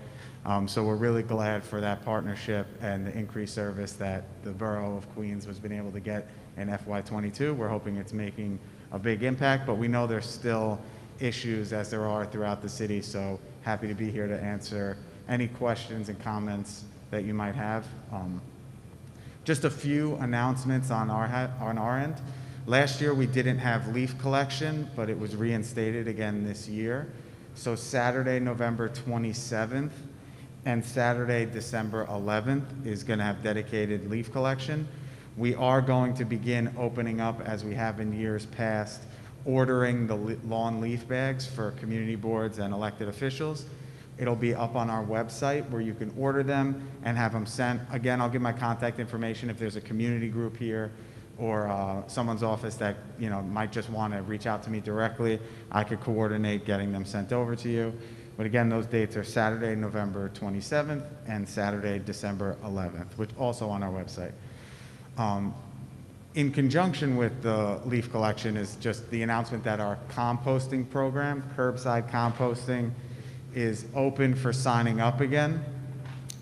So we're really glad for that partnership and the increased service that the Borough of Queens has been able to get in FY22. We're hoping it's making a big impact, but we know there's still issues as there are throughout the city, so happy to be here to answer any questions and comments that you might have. Just a few announcements on our end. Last year we didn't have leaf collection, but it was reinstated again this year. So Saturday, November 27th and Saturday, December 11th is going to have dedicated leaf collection. We are going to begin opening up, as we have in years past, ordering the lawn leaf bags for community boards and elected officials. It'll be up on our website where you can order them and have them sent. Again, I'll give my contact information if there's a community group here or someone's office that might just want to reach out to me directly. I could coordinate getting them sent over to you. But again, those dates are Saturday, November 27th and Saturday, December 11th, which also on our website. In conjunction with the leaf collection is just the announcement that our composting program, curbside composting, is open for signing up again.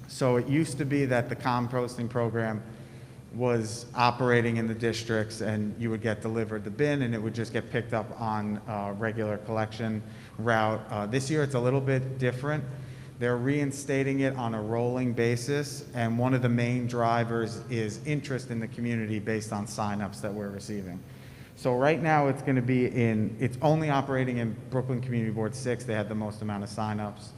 So it used to be that the composting program was operating in the districts, and you would get delivered the bin and it would just get picked up on regular collection route. This year it's a little bit different. They're reinstating it on a rolling basis, and one of the main drivers is interest in the community based on signups that we're receiving. So right now it's going to be it's only operating in Brooklyn Community Board 6. They had the most amount of signups.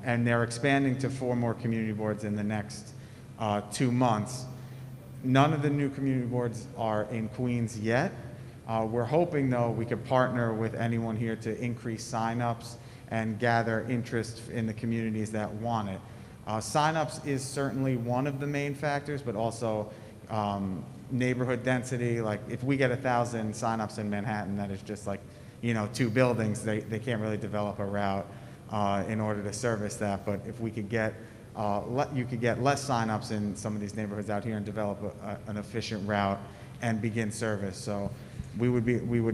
And they're expanding to 4 more community boards in the next 2 months. None of the new community boards are in Queens yet. We're hoping, though, we could partner with anyone here to increase signups and gather interest in the communities that want it. Signups is certainly one of the main factors, but also neighborhood density. Like if we get 1,000 signups in Manhattan, that is just like, 2 buildings. They can't really develop a route in order to service that. But if we could get, you could get less signups in some of these neighborhoods out here and develop an efficient route and begin service. So we would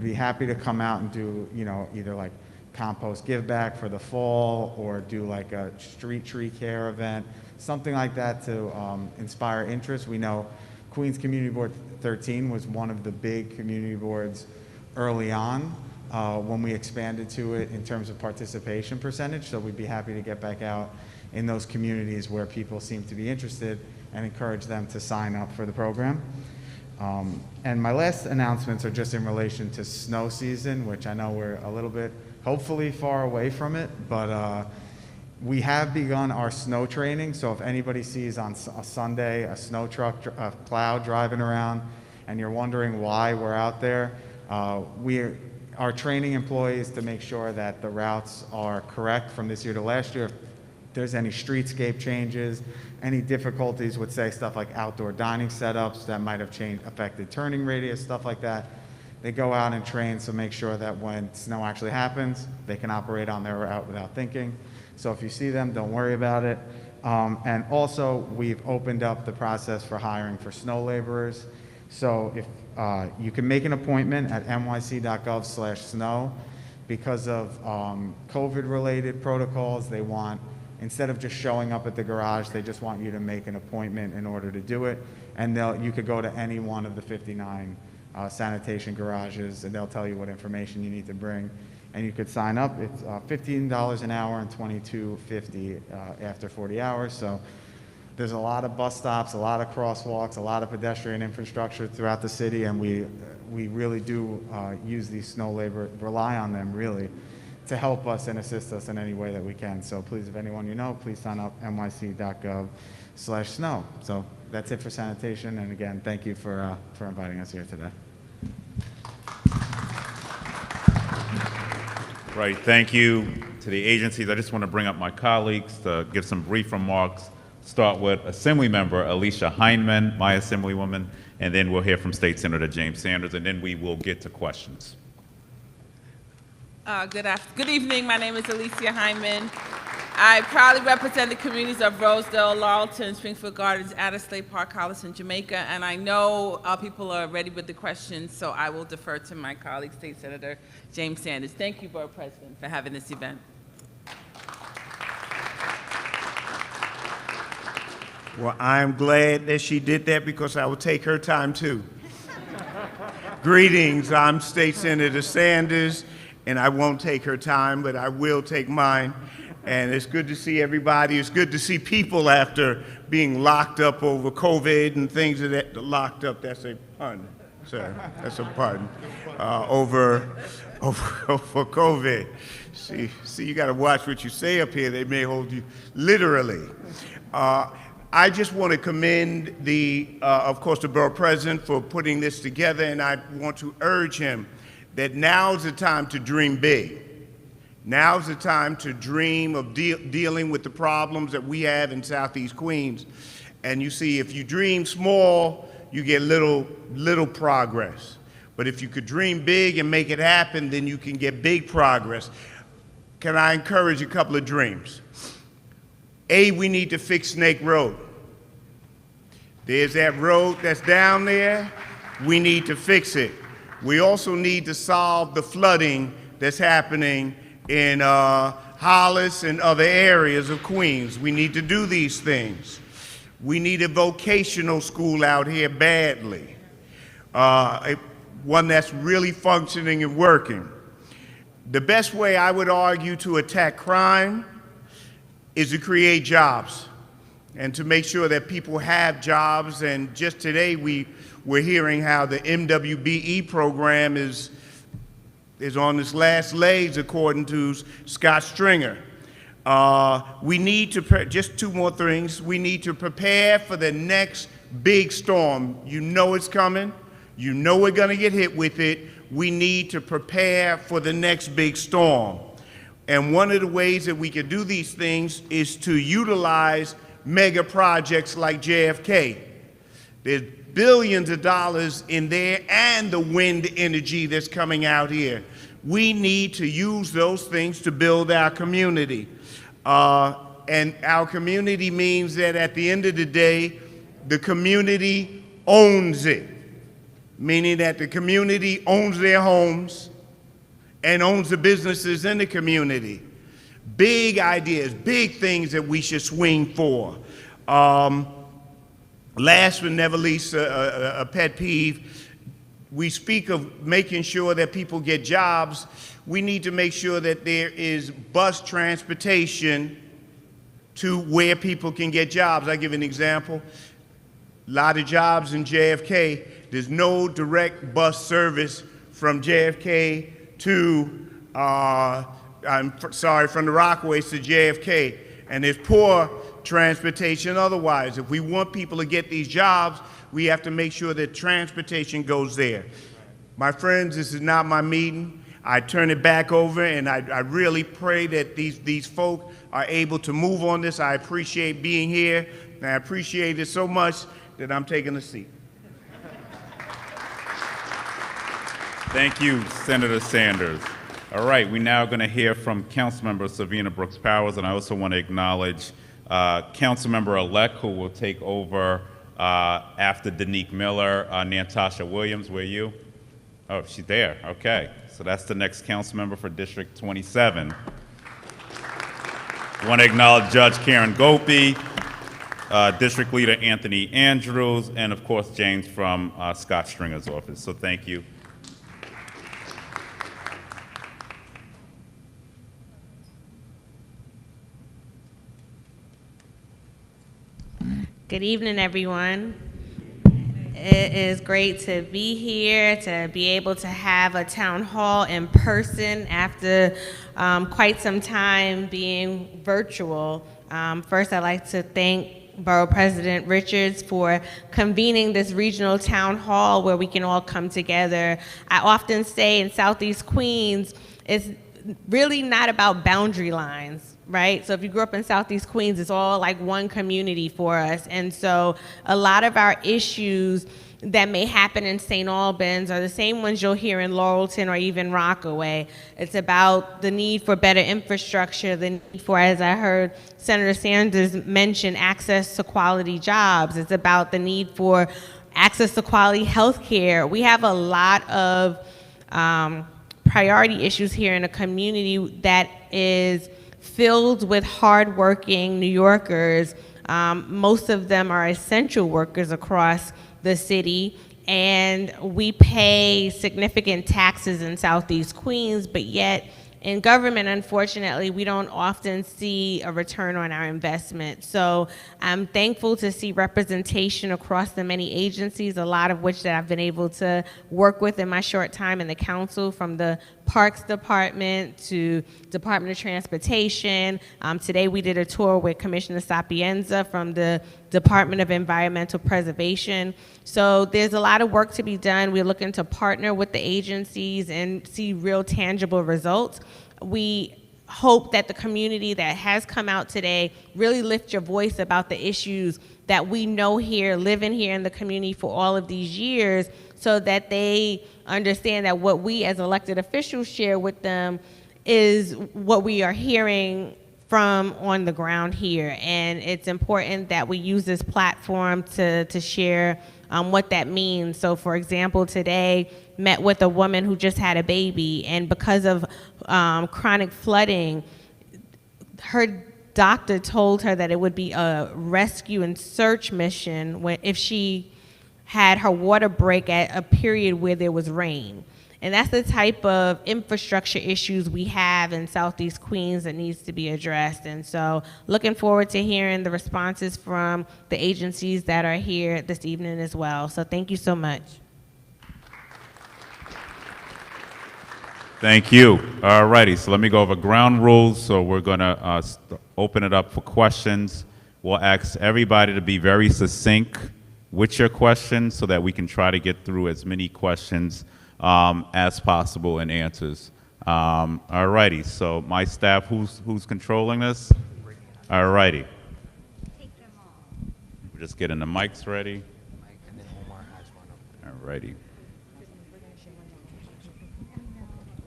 be happy to come out and do, either like compost give back for the fall, or do like a street tree care event, something like that to inspire interest. We know Queens Community Board 13 was one of the big community boards early on when we expanded to it in terms of participation percentage. So we'd be happy to get back out in those communities where people seem to be interested and encourage them to sign up for the program. And my last announcements are just in relation to snow season, which I know we're a little bit, hopefully, far away from it, but we have begun our snow training. So if anybody sees on a Sunday a snow truck, a plow driving around, and you're wondering why we're out there, we are training employees to make sure that the routes are correct from this year to last year. If there's any streetscape changes, any difficulties with, say, stuff like outdoor dining setups that might have affected turning radius, stuff like that, they go out and train to make sure that when snow actually happens, they can operate on their route without thinking. So if you see them, don't worry about it. And also, we've opened up the process for hiring for snow laborers. So if you can make an appointment at nyc.gov/snow. Because of COVID-related protocols, they want, instead of just showing up at the garage, they just want you to make an appointment in order to do it. And you could go to any one of the 59 sanitation garages, and they'll tell you what information you need to bring, and you could sign up. It's $15 an hour and $22.50 after 40 hours. So there's a lot of bus stops, a lot of crosswalks, a lot of pedestrian infrastructure throughout the city, and we really do use these snow labor, rely on them really to help us and assist us in any way that we can. So please, if anyone you know, please sign up nyc.gov/snow. So that's it for sanitation, and again, thank you for inviting us here today. Right, thank you to the agencies. I just want to bring up my colleagues to give some brief remarks. Start with Assemblymember Alicia Heineman, my Assemblywoman, and then we'll hear from State Senator James Sanders, and then we will get to questions. Good evening. My name is Alicia Hyman. I proudly represent the communities of Rosedale, Laurelton, Springfield Gardens, Addersley Park, Hollis, and Jamaica. And I know people are ready with the questions, so I will defer to my colleague, State Senator James Sanders. Thank you, Borough President, for having this event. Well, I'm glad that she did that because I will take her time too. Greetings, I'm State Senator Sanders, and I won't take her time, but I will take mine. And it's good to see everybody. It's good to see people after being locked up over COVID and things of that. Locked up, that's a pun, sir. That's a pun. Over COVID. See, you got to watch what you say up here. They may hold you literally. I just want to commend of course, the Borough President for putting this together, and I want to urge him that now's the time to dream big. Now's the time to dream of dealing with the problems that we have in Southeast Queens. And you see, if you dream small, you get little progress. But if you could dream big and make it happen, then you can get big progress. Can I encourage a couple of dreams? A, we need to fix Snake Road. There's that road that's down there. We need to fix it. We also need to solve the flooding that's happening in Hollis, and other areas of Queens. We need to do these things. We need a vocational school out here badly, one that's really functioning and working. The best way I would argue to attack crime is to create jobs and to make sure that people have jobs. And just today we're hearing how the MWBE program is on its last legs, according to Scott Stringer. We need to, just two more things, we need to prepare for the next big storm. You know it's coming. You know we're gonna get hit with it. We need to prepare for the next big storm. And one of the ways that we can do these things is to utilize mega projects like JFK. There's billions of dollars in there and the wind energy that's coming out here. We need to use those things to build our community. And our community means that at the end of the day, the community owns it, meaning that the community owns their homes and owns the businesses in the community. Big ideas, big things that we should swing for. Last but never least, a pet peeve, we speak of making sure that people get jobs. We need to make sure that there is bus transportation to where people can get jobs. I'll give you an example. A lot of jobs in JFK, there's no direct bus service from JFK to, from the Rockaways to JFK. And there's poor transportation otherwise. If we want people to get these jobs, we have to make sure that transportation goes there. My friends, this is not my meeting. I turn it back over, and I really pray that these folk are able to move on this. I appreciate being here, and I appreciate it so much that I'm taking a seat. Thank you, Senator Sanders. All right, we're now going to hear from Councilmember Savina Brooks Powers, and I also want to acknowledge Councilmember-elect who will take over after Danique Miller, Natasha Williams. Where are you? Oh, she's there. Okay. So that's the next council member for District 27. I want to acknowledge Judge Karen Gopi, District Leader Anthony Andrews, and of course James from Scott Stringer's office. So thank you. Good evening, everyone. It is great to be here, to be able to have a town hall in person after quite some time being virtual. First, I'd like to thank Borough President Richards for convening this regional town hall where we can all come together. I often say in Southeast Queens, it's really not about boundary lines, right? So if you grew up in Southeast Queens, it's all like one community for us. And so a lot of our issues that may happen in St. Albans are the same ones you'll hear in Laurelton or even Rockaway. It's about the need for better infrastructure, the need for, as I heard Senator Sanders mention, access to quality jobs. It's about the need for access to quality health care. We have a lot of priority issues here in a community that is filled with hardworking New Yorkers. Most of them are essential workers across the city, and we pay significant taxes in Southeast Queens, but yet in government, unfortunately, we don't often see a return on our investment. So I'm thankful to see representation across the many agencies, a lot of which that I've been able to work with in my short time in the council, from the Parks Department to Department of Transportation. Today we did a tour with Commissioner Sapienza from the Department of Environmental Preservation. So there's a lot of work to be done. We're looking to partner with the agencies and see real tangible results. We hope that the community that has come out today really lift your voice about the issues that we know here, living here in the community for all of these years, so that they understand that what we as elected officials share with them is what we are hearing from on the ground here. And it's important that we use this platform to share what that means. So for example, today met with a woman who just had a baby, and because of chronic flooding, her doctor told her that it would be a rescue and search mission if she had her water break at a period where there was rain. And that's the type of infrastructure issues we have in Southeast Queens that needs to be addressed. And so looking forward to hearing the responses from the agencies that are here this evening as well. So thank you so much. Thank you. All righty, so let me go over ground rules. So we're gonna open it up for questions. We'll ask everybody to be very succinct with your questions so that we can try to get through as many questions as possible and answers. All righty, so my staff, who's controlling this? All righty. We're just getting the mics ready. All righty.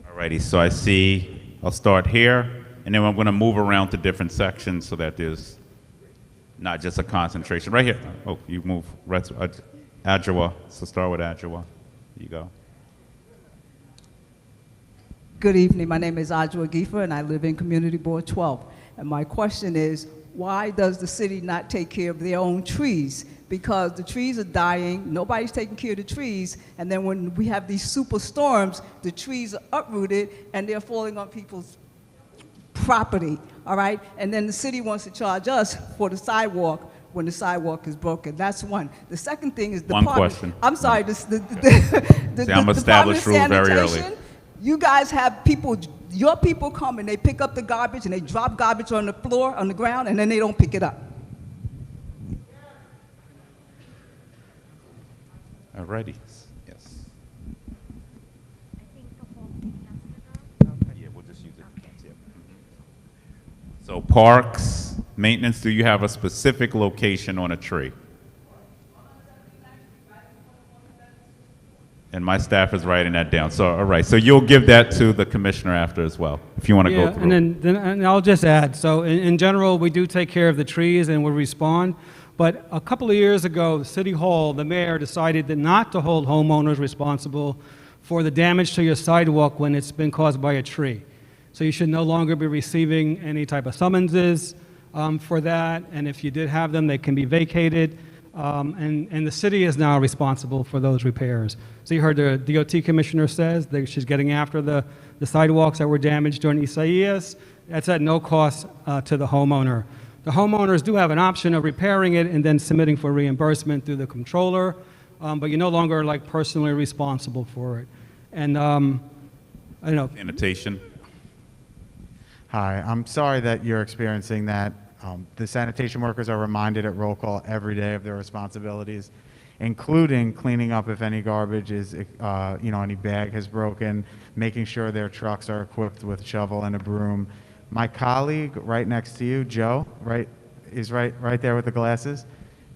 All righty, so I see, I'll start here, and then I'm gonna move around to different sections so that there's not just a concentration. Right here. Oh, you move. Right, Adjoa. So start with Adjoa. You go. Good evening. My name is Adjoa Gifa, and I live in Community Board 12. And my question is, why does the city not take care of their own trees? Because the trees are dying, nobody's taking care of the trees, and then when we have these super storms, the trees are uprooted and they're falling on people's property, all right? And then the city wants to charge us for the sidewalk when the sidewalk is broken. That's one. The second thing is the One question. I'm sorry, See, Department I'm of established rules very early. Sanitation, you guys have people, your people come and they pick up the garbage and they drop garbage on the floor, on the ground, and then they don't pick it up. All righty. Yes. Yeah, we'll just use it. Yeah. So parks, maintenance, do you have a specific location on a tree? And my staff is writing that down. So, all right, so you'll give that to the commissioner after as well, if you want to go through. And then and I'll just add, so in general, we do take care of the trees and we respond. But a couple of years ago, City Hall, the mayor decided not to hold homeowners responsible for the damage to your sidewalk when it's been caused by a tree. So you should no longer be receiving any type of summonses for that. And if you did have them, they can be vacated. And the city is now responsible for those repairs. So you heard the DOT commissioner says that she's getting after the sidewalks that were damaged during Isaias. That's at no cost to the homeowner. The homeowners do have an option of repairing it and then submitting for reimbursement through the controller, but you're no longer like personally responsible for it. And I don't know. Sanitation. Hi, I'm sorry that you're experiencing that. The sanitation workers are reminded at roll call every day of their responsibilities, including cleaning up if any garbage is, any bag has broken, making sure their trucks are equipped with shovel and a broom. My colleague right next to you, Joe, is right there with the glasses.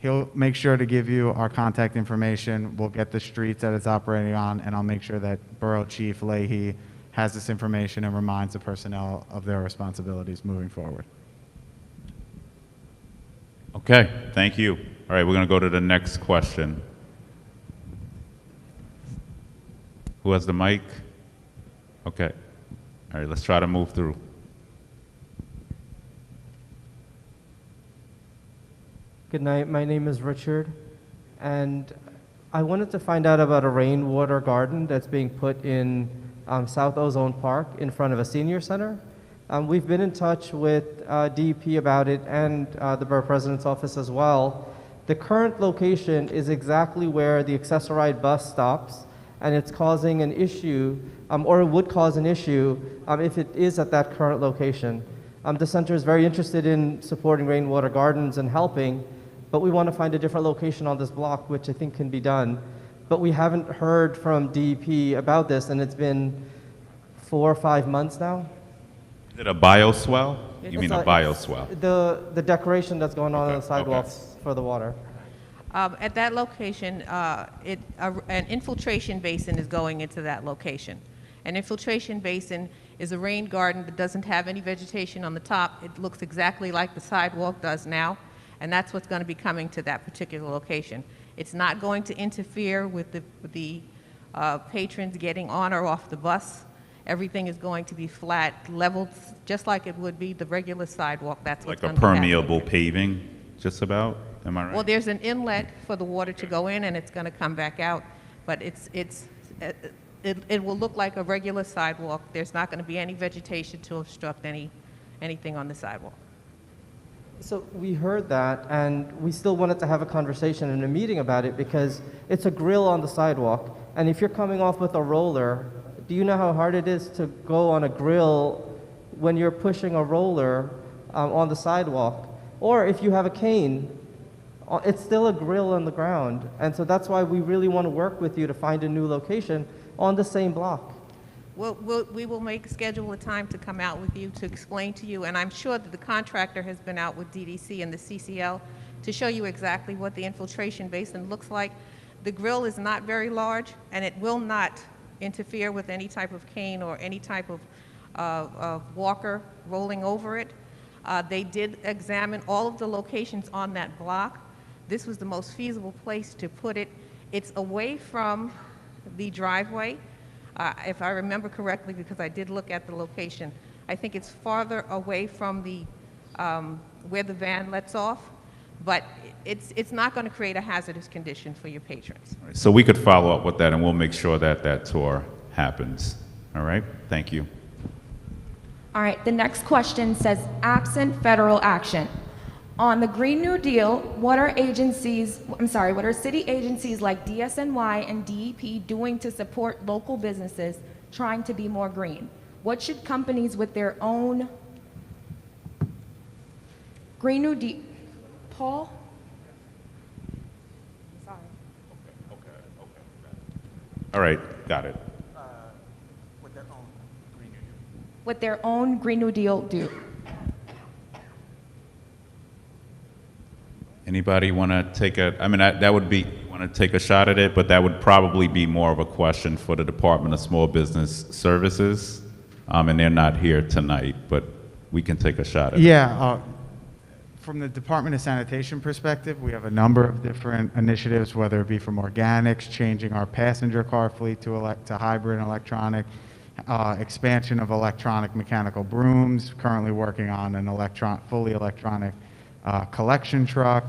He'll make sure to give you our contact information. We'll get the streets that it's operating on, and I'll make sure that Borough Chief Leahy has this information and reminds the personnel of their responsibilities moving forward. Okay, thank you. All right, we're going to go to the next question. Who has the mic? Okay. All right, let's try to move through. Good night, my name is Richard, and I wanted to find out about a rainwater garden that's being put in South Ozone Park in front of a senior center. We've been in touch with DEP about it and the Borough President's office as well. The current location is exactly where the accessoride bus stops, and it's causing an issue, or it would cause an issue if it is at that current location. The center is very interested in supporting rainwater gardens and helping, but we want to find a different location on this block, which I think can be done. But we haven't heard from DEP about this, and it's been 4 or 5 months now. Is it a bioswell? You mean a It's bioswell? The decoration that's going on the sidewalks for the water. At that location, an infiltration basin is going into that location. An infiltration basin is a rain garden that doesn't have any vegetation on the top. It looks exactly like the sidewalk does now, and that's what's going to be coming to that particular location. It's not going to interfere with the patrons getting on or off the bus. Everything is going to be flat, leveled, just like it would be the regular sidewalk. That's what's Like a going to happen. permeable paving, just about, am I right? Well, there's an inlet for the water to go in, and it's going to come back out, but it will look like a regular sidewalk. There's not going to be any vegetation to obstruct anything on the sidewalk. So we heard that, and we still wanted to have a conversation and a meeting about it because it's a grill on the sidewalk, and if you're coming off with a roller, do you know how hard it is to go on a grill when you're pushing a roller on the sidewalk? Or if you have a cane, it's still a grill on the ground. And so that's why we really want to work with you to find a new location on the same block. We will schedule a time to come out with you to explain to you, and I'm sure that the contractor has been out with DDC and the CCL to show you exactly what the infiltration basin looks like. The grill is not very large, and it will not interfere with any type of cane or any type of walker rolling over it. They did examine all of the locations on that block. This was the most feasible place to put it. It's away from the driveway, if I remember correctly, because I did look at the location. I think it's farther away from the where the van lets off, but it's not going to create a hazardous condition for your patrons. So we could follow up with that, and we'll make sure that that tour happens. All right? Thank you. All right, the next question says, absent federal action. On the Green New Deal, what are city agencies like DSNY and DEP doing to support local businesses trying to be more green? What should companies with their own Green New Deal, Paul? Sorry. All right, got it. What their own Green New Deal do? Anybody want to take that would be, want to take a shot at it, but that would probably be more of a question for the Department of Small Business Services, and they're not here tonight, but we can take a shot at it. Yeah, from the Department of Sanitation perspective, we have a number of different initiatives, whether it be from organics, changing our passenger car fleet to hybrid and electronic, expansion of electronic mechanical brooms, currently working on an fully electronic collection truck.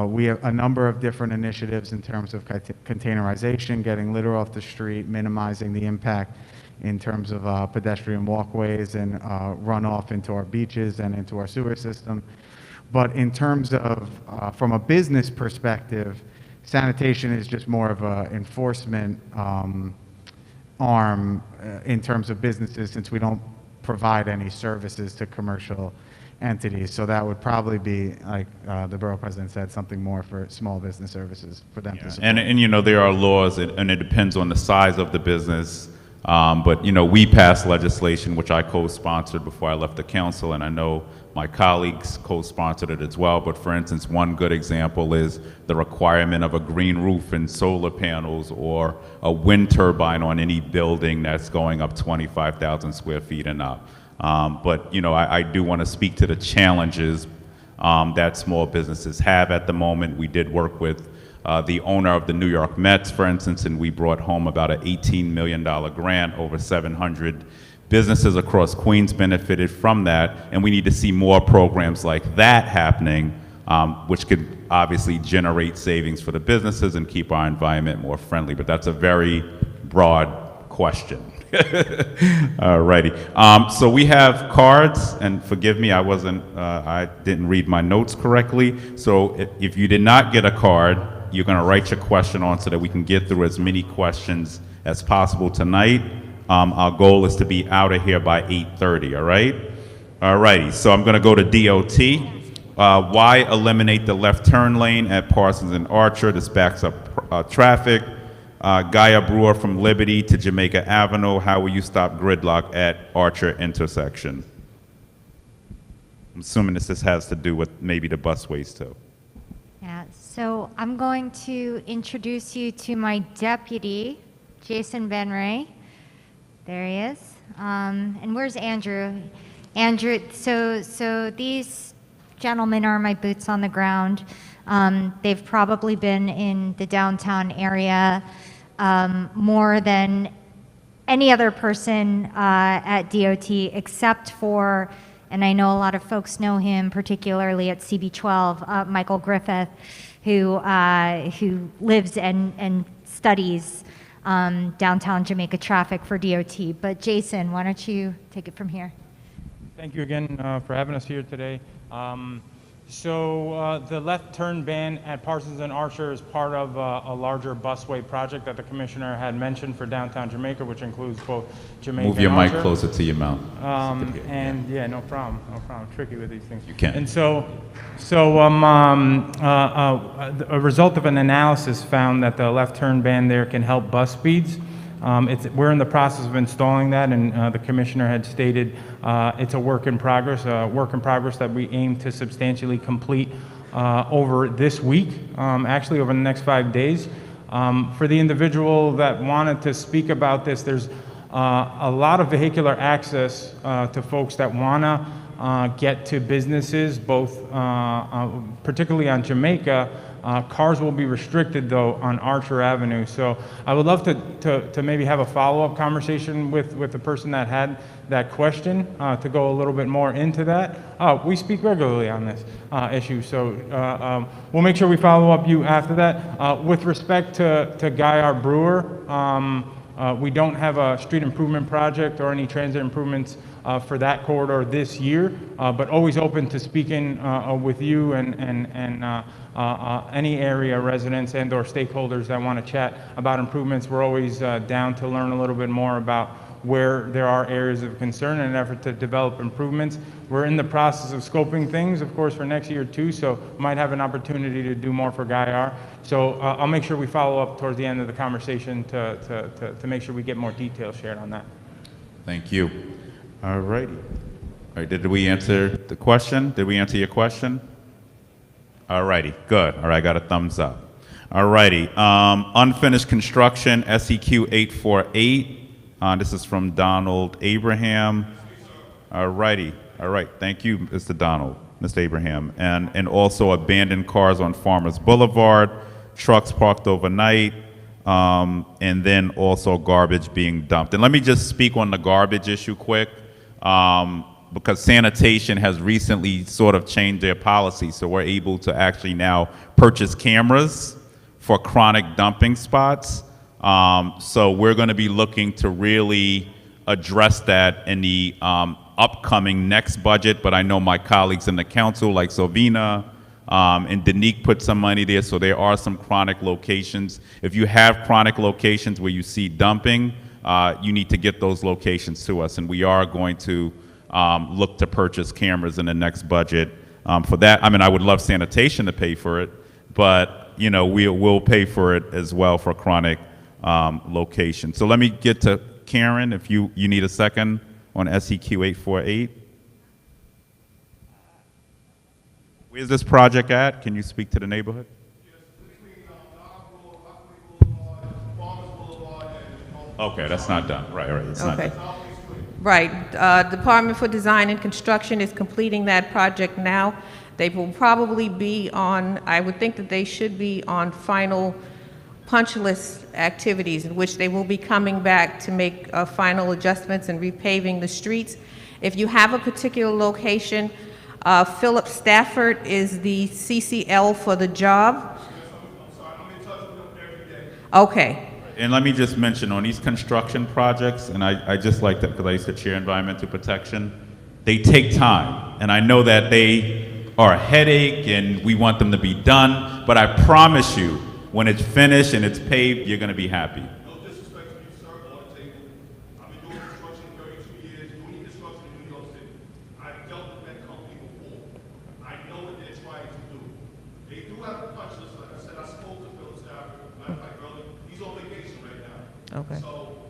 We have a number of different initiatives in terms of containerization, getting litter off the street, minimizing the impact in terms of pedestrian walkways and runoff into our beaches and into our sewer system. But in terms of, from a business perspective, sanitation is just more of an enforcement arm in terms of businesses, since we don't provide any services to commercial entities. So that would probably be, like the borough president said, something more for small business services for them to support. And you know, there are laws, and it depends on the size of the business. But you know, we passed legislation which I co-sponsored before I left the council, and I know my colleagues co-sponsored it as well. But for instance, one good example is the requirement of a green roof and solar panels, or a wind turbine on any building that's going up 25,000 square feet and up. But you know, I do want to speak to the challenges that small businesses have at the moment. We did work with the owner of the New York Mets, for instance, and we brought home about an $18 million grant. Over 700 businesses across Queens benefited from that, and we need to see more programs like that happening, which could obviously generate savings for the businesses and keep our environment more friendly. But that's a very broad question. Alrighty. So we have cards, and forgive me, I didn't read my notes correctly. So if you did not get a card, you're going to write your question on so that we can get through as many questions as possible tonight. Our goal is to be out of here by 8:30, all right? Alrighty, so I'm going to go to DOT. Why eliminate the left turn lane at Parsons and Archer? This backs up traffic. Gaia Brewer from Liberty to Jamaica Avenue. How will you stop gridlock at Archer intersection? I'm assuming this has to do with maybe the busways too. Yeah, so I'm going to introduce you to my deputy, Jason Benray. There he is. And where's Andrew? Andrew, so these gentlemen are my boots on the ground. They've probably been in the downtown area more than any other person at DOT except for, and I know a lot of folks know him, particularly at CB12, Michael Griffith, who lives and studies downtown Jamaica traffic for DOT. But Jason, why don't you take it from here? Thank you again for having us here today. So the left turn ban at Parsons and Archer is part of a larger busway project that the commissioner had mentioned for downtown Jamaica, which includes both Jamaica Move your and mic Archer. closer to your mouth. And yeah, no problem. Tricky with these things. You can. And a result of an analysis found that the left turn ban there can help bus speeds. We're in the process of installing that, and the commissioner had stated it's a work in progress that we aim to substantially complete over this week, actually over the next 5 days. For the individual that wanted to speak about this, there's a lot of vehicular access to folks that want to get to businesses, both particularly on Jamaica. Cars will be restricted, though, on Archer Avenue. So I would love to maybe have a follow-up conversation with the person that had that question to go a little bit more into that. We speak regularly on this issue, so we'll make sure we follow up you after that. With respect to Guy R. Brewer, we don't have a street improvement project or any transit improvements for that corridor this year, but always open to speaking with you and any area residents and or stakeholders that want to chat about improvements. We're always down to learn a little bit more about where there are areas of concern in an effort to develop improvements. We're in the process of scoping things, of course, for next year too, so might have an opportunity to do more for Guy R. So I'll make sure we follow up towards the end of the conversation to make sure we get more details shared on that. Thank you. All righty. All right, did we answer the question? Did we answer your question? All righty, good. All right, got a thumbs up. All righty, unfinished construction, SEQ 848. This is from Donald Abraham. All righty, all right, thank you, Mr. Donald, Mr. Abraham. And also abandoned cars on Farmers Boulevard, trucks parked overnight, and then also garbage being dumped. And let me just speak on the garbage issue quick. Because Sanitation has recently sort of changed their policy, so we're able to actually now purchase cameras for chronic dumping spots. So we're going to be looking to really address that in the upcoming next budget, but I know my colleagues in the council, like Sylvina and Danique, put some money there, so there are some chronic locations. If you have chronic locations where you see dumping, you need to get those locations to us, and we are going to look to purchase cameras in the next budget for that. I mean, I would love Sanitation to pay for it, but you know, we'll pay for it as well for chronic location. So let me get to Karen, if you need a second on SEQ 848. Where's this project at? Can you speak to the neighborhood? Okay, that's not done. Right, it's not done. Right. Department for Design and Construction is completing that project now. They will probably be on, I would think that they should be on final punch list activities in which they will be coming back to make final adjustments and repaving the streets. If you have a particular location, Philip Stafford is the CCL for the job. Okay. And let me just mention, on these construction projects, and I just like that because I used to chair environmental protection, they take time. And I know that they are a headache and we want them to be done, but I promise you, when it's finished and it's paved, you're going to be happy. No disrespect to you, sir, on the table. I've been doing construction 32 years, doing construction in New York City. I've dealt with that company before. I know what they're trying to do. They do have a punch list. Like I said, I spoke to Phil Stafford. Matter of fact, earlier, he's on vacation right now. Okay. So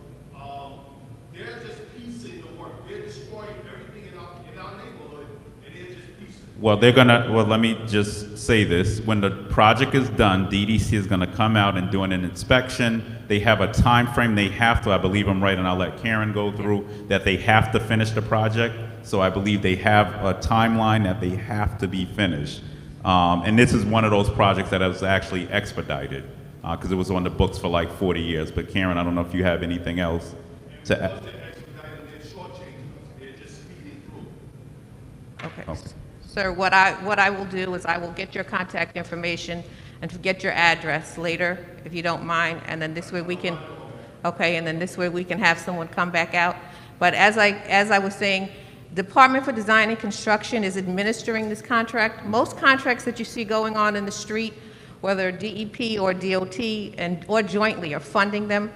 they're just piecing the work. They're destroying everything in our neighborhood, and they're just piecing. Well, let me just say this. When the project is done, DDC is going to come out and do an inspection. They have a time frame they have to, I believe I'm right, and I'll let Karen go through, that they have to finish the project. So I believe they have a timeline that they have to be finished. And this is one of those projects that was actually expedited because it was on the books for like 40 years. But Karen, I don't know if you have anything else. to Okay. Sir, what I will do is I will get your contact information and to get your address later, if you don't mind, and then this way we can, okay, and then this way we can have someone come back out. But as I was saying, Department for Design and Construction is administering this contract. Most contracts that you see going on in the street, whether DEP or DOT or jointly are funding them,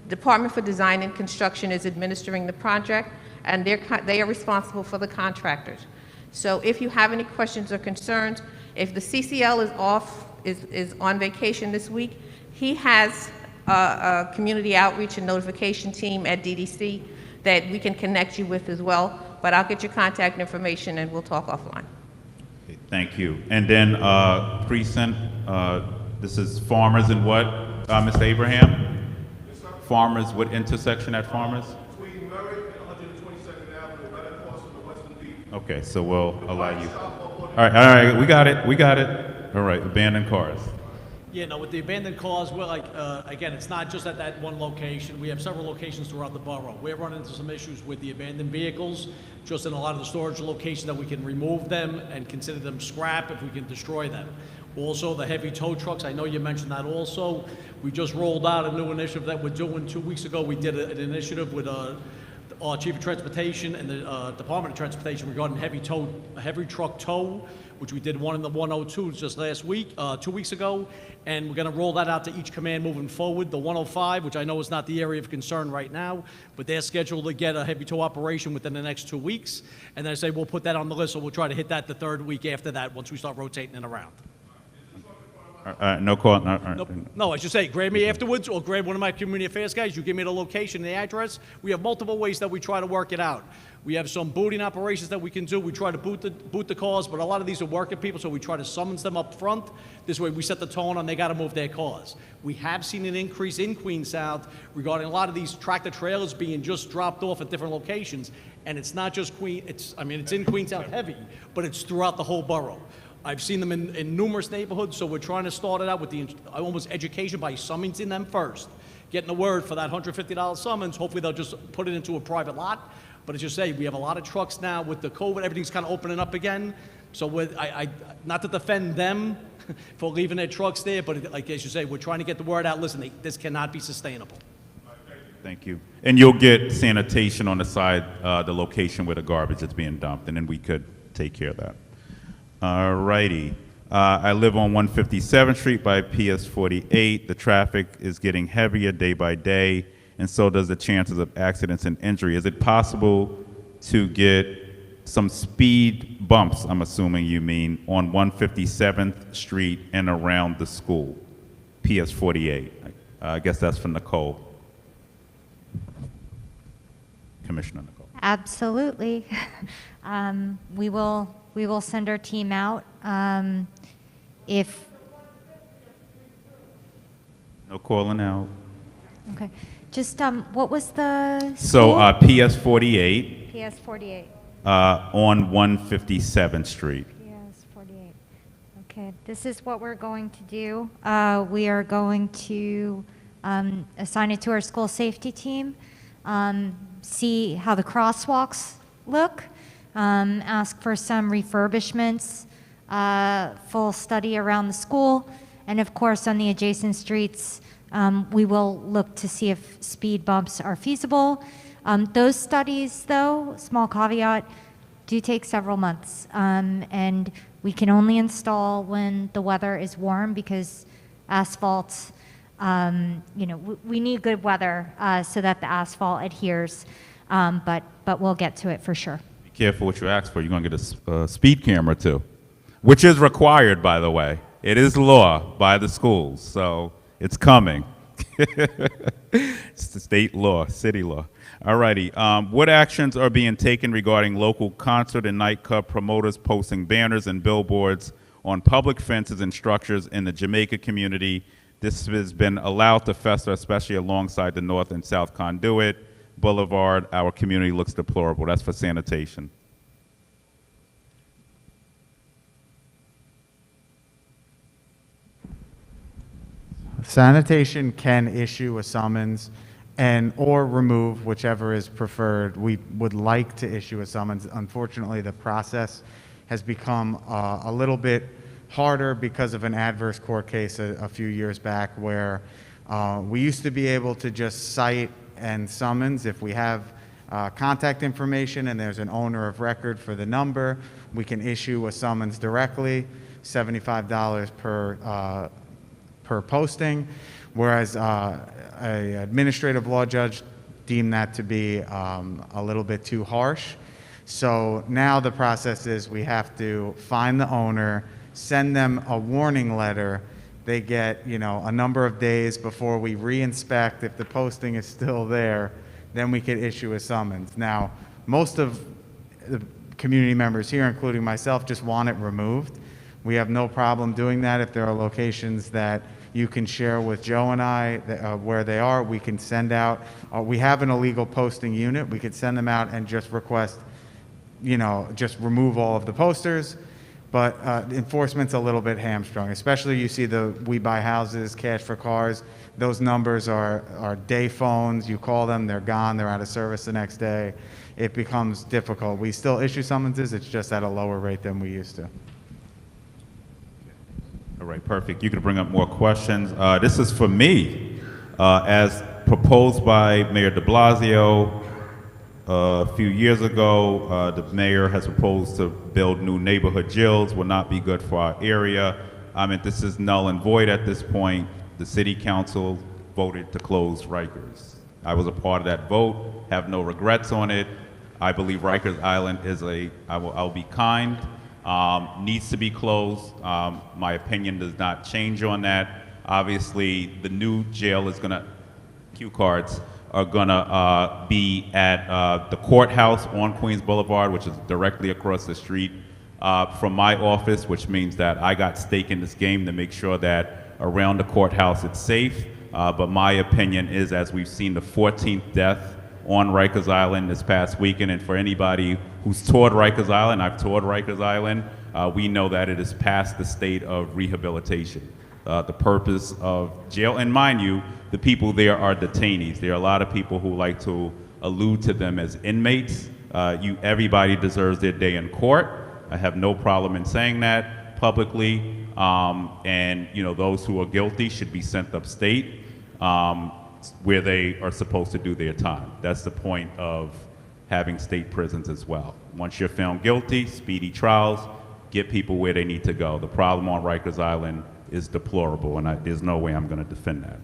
Department for Design and Construction is administering the project, and they are responsible for the contractors. So if you have any questions or concerns, if the CCL is off, is on vacation this week, he has a community outreach and notification team at DDC that we can connect you with as well. But I'll get your contact information and we'll talk offline. Okay, thank you. And then precinct, this is Farmers and what, Mr. Abraham? Farmers, what intersection at Farmers? Between Merritt and 122nd Avenue, right across from the Western Beach. Okay, so we'll allow you. All right, we got it. All right, abandoned cars. Yeah, no, with the abandoned cars, we're like, again, it's not just at that one location. We have several locations throughout the borough. We're running into some issues with the abandoned vehicles, just in a lot of the storage locations that we can remove them and consider them scrap if we can destroy them. Also, the heavy tow trucks, I know you mentioned that also. We just rolled out a new initiative that we're doing 2 weeks ago. We did an initiative with our Chief of Transportation and the Department of Transportation regarding heavy truck tow, which we did one in the 102 just last week, 2 weeks ago, and we're going to roll that out to each command moving forward. The 105, which I know is not the area of concern right now, but they're scheduled to get a heavy tow operation within the next 2 weeks, and then I say we'll put that on the list, so we'll try to hit that the third week after that once we start rotating it around. No call. No, I should say, grab me afterwards or grab one of my community affairs guys. You give me the location and the address. We have multiple ways that we try to work it out. We have some booting operations that we can do. We try to boot the cars, but a lot of these are working people, so we try to summons them up front. This way we set the tone and they got to move their cars. We have seen an increase in Queens South regarding a lot of these tractor trailers being just dropped off at different locations. And it's not just it's in Queens South heavy, but it's throughout the whole borough. I've seen them in numerous neighborhoods, so we're trying to start it out with the almost education by summoning them first. Getting the word for that $150 summons, hopefully they'll just put it into a private lot. But as you say, we have a lot of trucks now with the COVID, everything's kind of opening up again. So not to defend them for leaving their trucks there, but like as you say, we're trying to get the word out, listen, this cannot be sustainable. Thank you. And you'll get sanitation on the side, the location where the garbage is being dumped, and then we could take care of that. All righty. I live on 157th Street by PS 48. The traffic is getting heavier day by day, and so does the chances of accidents and injury. Is it possible to get some speed bumps, I'm assuming you mean, on 157th Street and around the school? PS 48. I guess that's for Nicole. Commissioner Nicole. Absolutely. We will send our team out. If No calling out. okay, just what was the So school? PS 48 PS 48. on 157th Street. PS 48. Okay, this is what we're going to do. We are going to assign it to our school safety team, see how the crosswalks look, ask for some refurbishments, full study around the school, and of course on the adjacent streets, we will look to see if speed bumps are feasible. Those studies, though, small caveat, do take several months, and we can only install when the weather is warm because asphalt, we need good weather so that the asphalt adheres, but we'll get to it for sure. Be careful what you ask for. You're going to get a speed camera too, which is required, by the way. It is law by the schools, so it's coming. It's the state law, city law. All righty. What actions are being taken regarding local concert and nightclub promoters posting banners and billboards on public fences and structures in the Jamaica community? This has been allowed to fester, especially alongside the North and South Conduit Boulevard. Our community looks deplorable. That's for sanitation. Sanitation can issue a summons or remove, whichever is preferred. We would like to issue a summons. Unfortunately, the process has become a little bit harder because of an adverse court case a few years back where we used to be able to just cite and summons if we have contact information and there's an owner of record for the number. We can issue a summons directly, $75 per posting, whereas an administrative law judge deemed that to be a little bit too harsh. So now the process is we have to find the owner, send them a warning letter. They get, a number of days before we re-inspect. If the posting is still there, then we could issue a summons. Now, most of the community members here, including myself, just want it removed. We have no problem doing that. If there are locations that you can share with Joe and I where they are, we can send out. We have an illegal posting unit. We could send them out and just request, just remove all of the posters. But enforcement's a little bit hamstrung, especially you see the We Buy Houses, Cash for Cars. Those numbers are day phones. You call them, they're gone, they're out of service the next day. It becomes difficult. We still issue summonses, it's just at a lower rate than we used to. All right, perfect. You can bring up more questions. This is for me. As proposed by Mayor de Blasio a few years ago, the mayor has proposed to build new neighborhood jails. Will not be good for our area. I mean, this is null and void at this point. The city council voted to close Rikers. I was a part of that vote, have no regrets on it. I believe Rikers Island is I'll be kind, needs to be closed. My opinion does not change on that. Obviously, the new jail is gonna, cue cards, are gonna be at the courthouse on Queens Boulevard, which is directly across the street from my office, which means that I got stake in this game to make sure that around the courthouse it's safe. But my opinion is, as we've seen the 14th death on Rikers Island this past weekend, and for anybody who's toured Rikers Island, I've toured Rikers Island, we know that it is past the state of rehabilitation. The purpose of jail, and mind you, the people there are detainees. There are a lot of people who like to allude to them as inmates. Everybody deserves their day in court. I have no problem in saying that publicly. And those who are guilty should be sent upstate where they are supposed to do their time. That's the point of having state prisons as well. Once you're found guilty, speedy trials, get people where they need to go. The problem on Rikers Island is deplorable, and there's no way I'm going to defend that.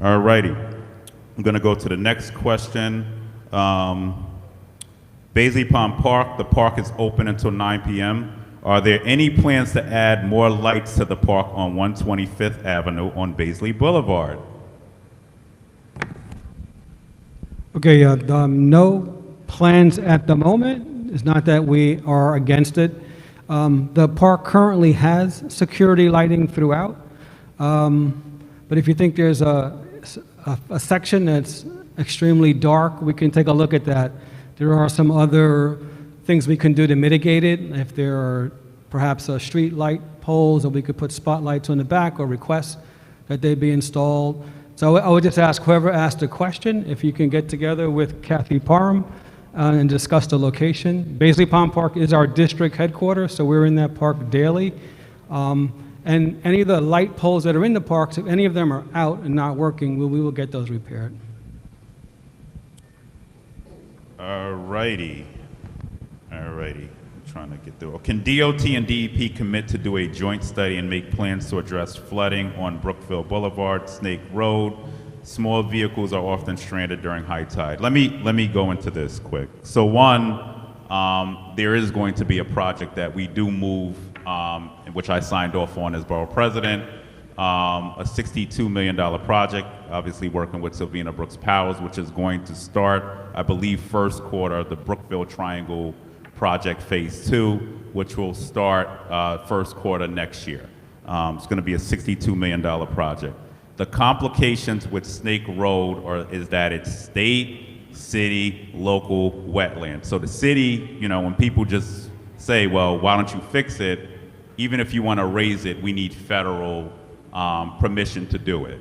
All righty. I'm going to go to the next question. Baisley Palm Park, the park is open until 9 p.m. Are there any plans to add more lights to the park on 125th Avenue on Baisley Boulevard? Okay, no plans at the moment. It's not that we are against it. The park currently has security lighting throughout. But if you think there's a section that's extremely dark, we can take a look at that. There are some other things we can do to mitigate it. If there are perhaps street light poles, or we could put spotlights on the back, or request that they be installed. So I would just ask whoever asked the question, if you can get together with Kathy Parham and discuss the location. Baisley Palm Park is our district headquarters, so we're in that park daily. And any of the light poles that are in the parks, if any of them are out and not working, we will get those repaired. All righty. I'm trying to get through. Can DOT and DEP commit to do a joint study and make plans to address flooding on Brookville Boulevard, Snake Road? Small vehicles are often stranded during high tide. Let me go into this quick. So one, there is going to be a project that we do move, which I signed off on as Borough President, a $62 million project, obviously working with Sylvina Brooks Powers, which is going to start, I believe, first quarter, the Brookville Triangle Project Phase 2, which will start first quarter next year. It's going to be a $62 million project. The complications with Snake Road is that it's state, city, local wetland. So the city, when people just say, well, why don't you fix it? Even if you want to raise it, we need federal permission to do it.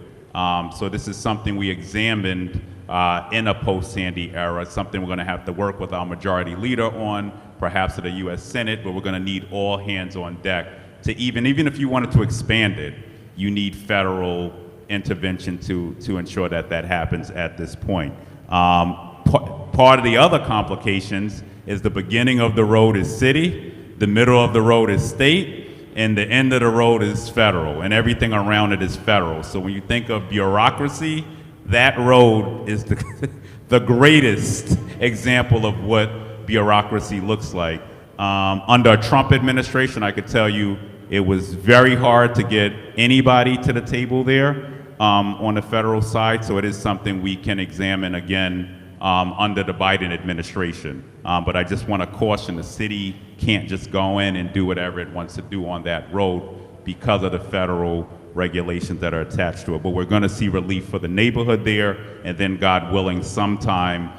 So this is something we examined in a post-Sandy era. It's something we're going to have to work with our majority leader on, perhaps at the U.S. Senate, but we're going to need all hands on deck to even if you wanted to expand it, you need federal intervention to ensure that that happens at this point. Part of the other complications is the beginning of the road is city, the middle of the road is state, and the end of the road is federal, and everything around it is federal. So when you think of bureaucracy, that road is the greatest example of what bureaucracy looks like. Under a Trump administration, I could tell you it was very hard to get anybody to the table there on the federal side, so it is something we can examine again under the Biden administration. But I just want to caution the city can't just go in and do whatever it wants to do on that road because of the federal regulations that are attached to it. But we're going to see relief for the neighborhood there, and then God willing, sometime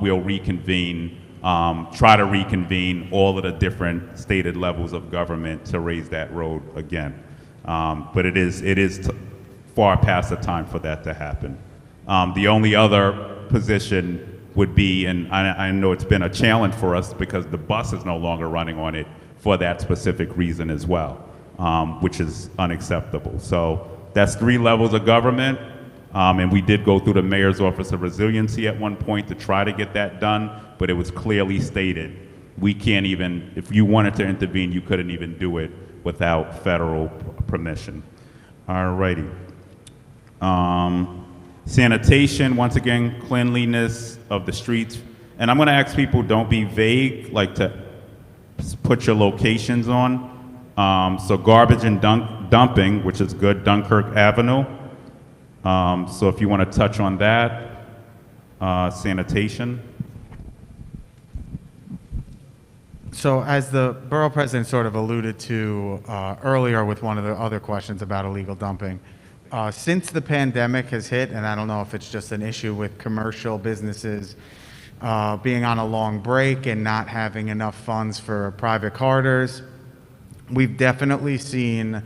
we'll reconvene, try to reconvene all of the different stated levels of government to raise that road again. But it is far past the time for that to happen. The only other position would be, and I know it's been a challenge for us because the bus is no longer running on it for that specific reason as well, which is unacceptable. So that's 3 levels of government, and we did go through the Mayor's Office of Resiliency at one point to try to get that done, but it was clearly stated, we can't even, if you wanted to intervene, you couldn't even do it without federal permission. All righty. Sanitation, once again, cleanliness of the streets. And I'm going to ask people, don't be vague, like to put your locations on. So garbage and dumping, which is good, Dunkirk Avenue. So if you want to touch on that, sanitation. So as the borough president sort of alluded to earlier with one of the other questions about illegal dumping, since the pandemic has hit, and I don't know if it's just an issue with commercial businesses being on a long break and not having enough funds for private corridors, we've definitely seen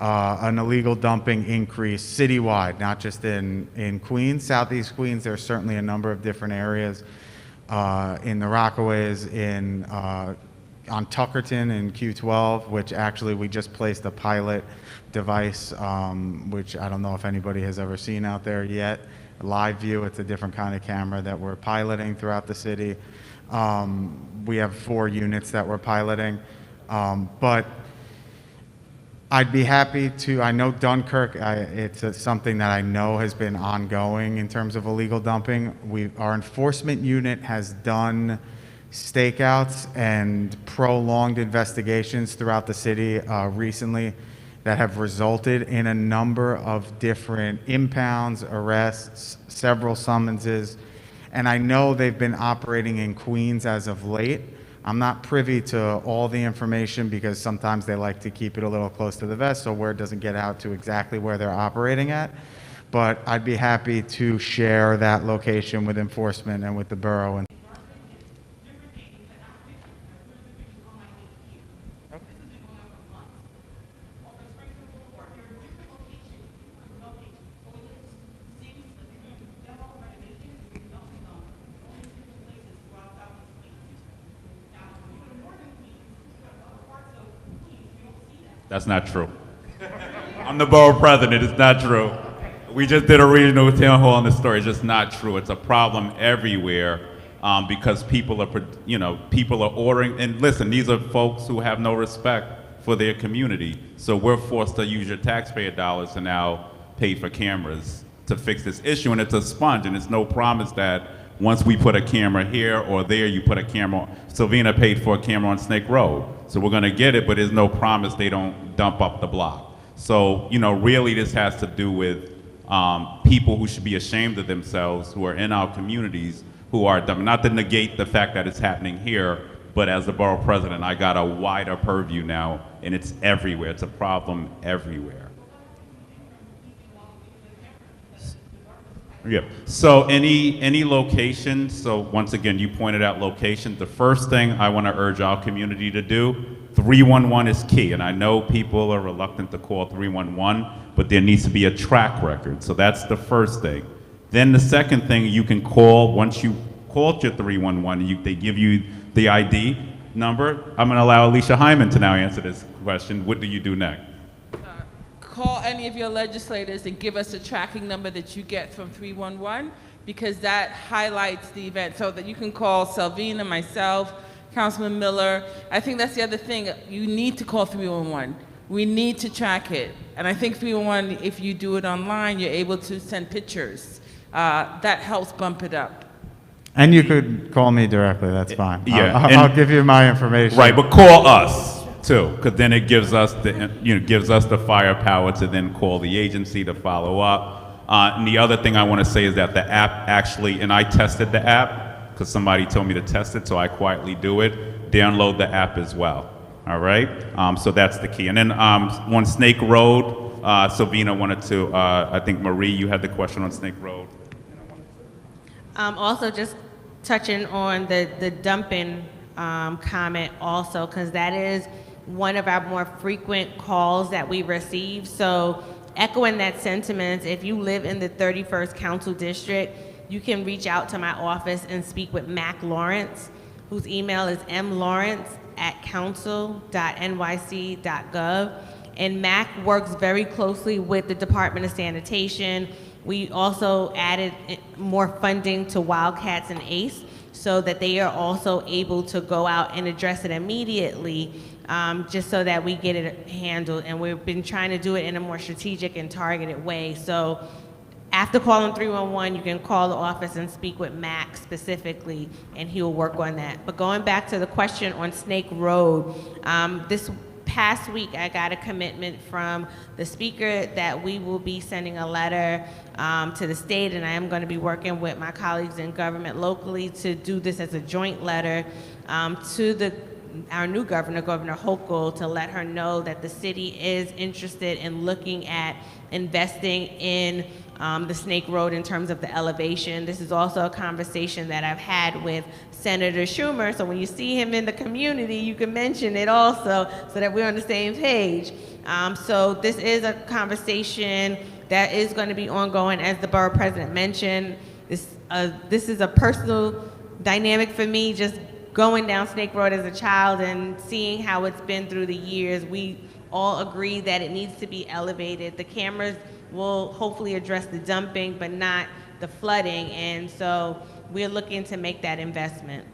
an illegal dumping increase citywide, not just in Queens, Southeast Queens. There's certainly a number of different areas in the Rockaways, on Tuckerton in Q12, which actually we just placed a pilot device, which I don't know if anybody has ever seen out there yet. Live view, it's a different kind of camera that we're piloting throughout the city. We have 4 units that we're piloting, but I'd be happy to, I know Dunkirk, it's something that I know has been ongoing in terms of illegal dumping. Our enforcement unit has done stakeouts and prolonged investigations throughout the city recently that have resulted in a number of different impounds, arrests, several summonses, and I know they've been operating in Queens as of late. I'm not privy to all the information because sometimes they like to keep it a little close to the vest so word doesn't get out to exactly where they're operating at, but I'd be happy to share that location with enforcement and with the borough. That's not true. I'm the borough president, it's not true. We just did a regional town hall on this story, it's just not true. It's a problem everywhere because people are ordering, and listen, these are folks who have no respect for their community. So we're forced to use your taxpayer dollars to now pay for cameras to fix this issue, and it's a sponge, and it's no promise that once we put a camera here or there, you put a camera. Sylvina paid for a camera on Snake Road. So we're gonna get it, but there's no promise they don't dump up the block. So, really this has to do with people who should be ashamed of themselves, who are in our communities, who are dumb. Not to negate the fact that it's happening here, but as the borough president, I got a wider purview now, and it's everywhere. It's a problem everywhere. Yeah, so any location, so once again, you pointed out location. The first thing I want to urge our community to do, 311 is key, and I know people are reluctant to call 311, but there needs to be a track record. So that's the first thing. Then the second thing, you can call, once you called your 311, they give you the ID number. I'm going to allow Alicia Hyman to now answer this question. What do you do next? Call any of your legislators and give us a tracking number that you get from 311, because that highlights the event, so that you can call Selvina, myself, Councilman Miller. I think that's the other thing. You need to call 311. We need to track it. And I think 311, if you do it online, you're able to send pictures. That helps bump it up. And you could call me directly, that's fine. Yeah, I'll give you my information. Right, but call us too, because then it gives us the firepower to then call the agency to follow up. And the other thing I want to say is that the app actually, and I tested the app because somebody told me to test it, so I quietly do it. Download the app as well. All right, so that's the key. And then on Snake Road, Selvina wanted to. I think Marie, you had the question on Snake Road. Also, just touching on the dumping comment also, because that is one of our more frequent calls that we receive. So echoing that sentiment, if you live in the 31st Council District, you can reach out to my office and speak with Mac Lawrence, whose email is mlawrence@council.nyc.gov. And Mac works very closely with the Department of Sanitation. We also added more funding to Wildcats and ACE so that they are also able to go out and address it immediately, just so that we get it handled. And we've been trying to do it in a more strategic and targeted way. So after calling 311, you can call the office and speak with Mac specifically, and he will work on that. But going back to the question on Snake Road, this past week I got a commitment from the speaker that we will be sending a letter to the state, and I am going to be working with my colleagues in government locally to do this as a joint letter to our new governor, Governor Hochul, to let her know that the city is interested in looking at investing in the Snake Road in terms of the elevation. This is also a conversation that I've had with Senator Schumer, so when you see him in the community, you can mention it also so that we're on the same page. So this is a conversation that is going to be ongoing, as the borough president mentioned. This is a personal dynamic for me, just going down Snake Road as a child and seeing how it's been through the years. We all agree that it needs to be elevated. The cameras will hopefully address the dumping, but not the flooding, and so we're looking to make that investment.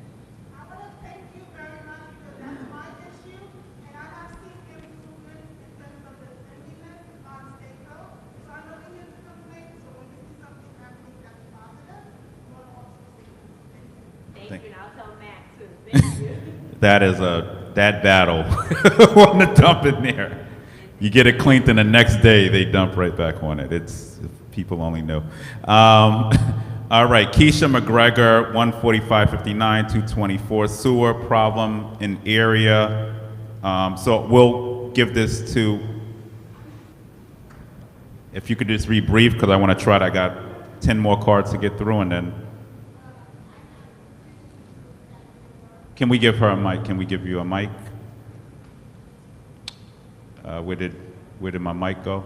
That is that battle on the dump in there. You get it cleaned, and the next day they dump right back on it. It's, people only know. All right, Keisha McGregor, 14559, 224, sewer problem in area. So we'll give this to, if you could just read brief, because I want to try it. I got 10 more cards to get through, and then. Can we give her a mic? Can we give you a mic? Where did my mic go?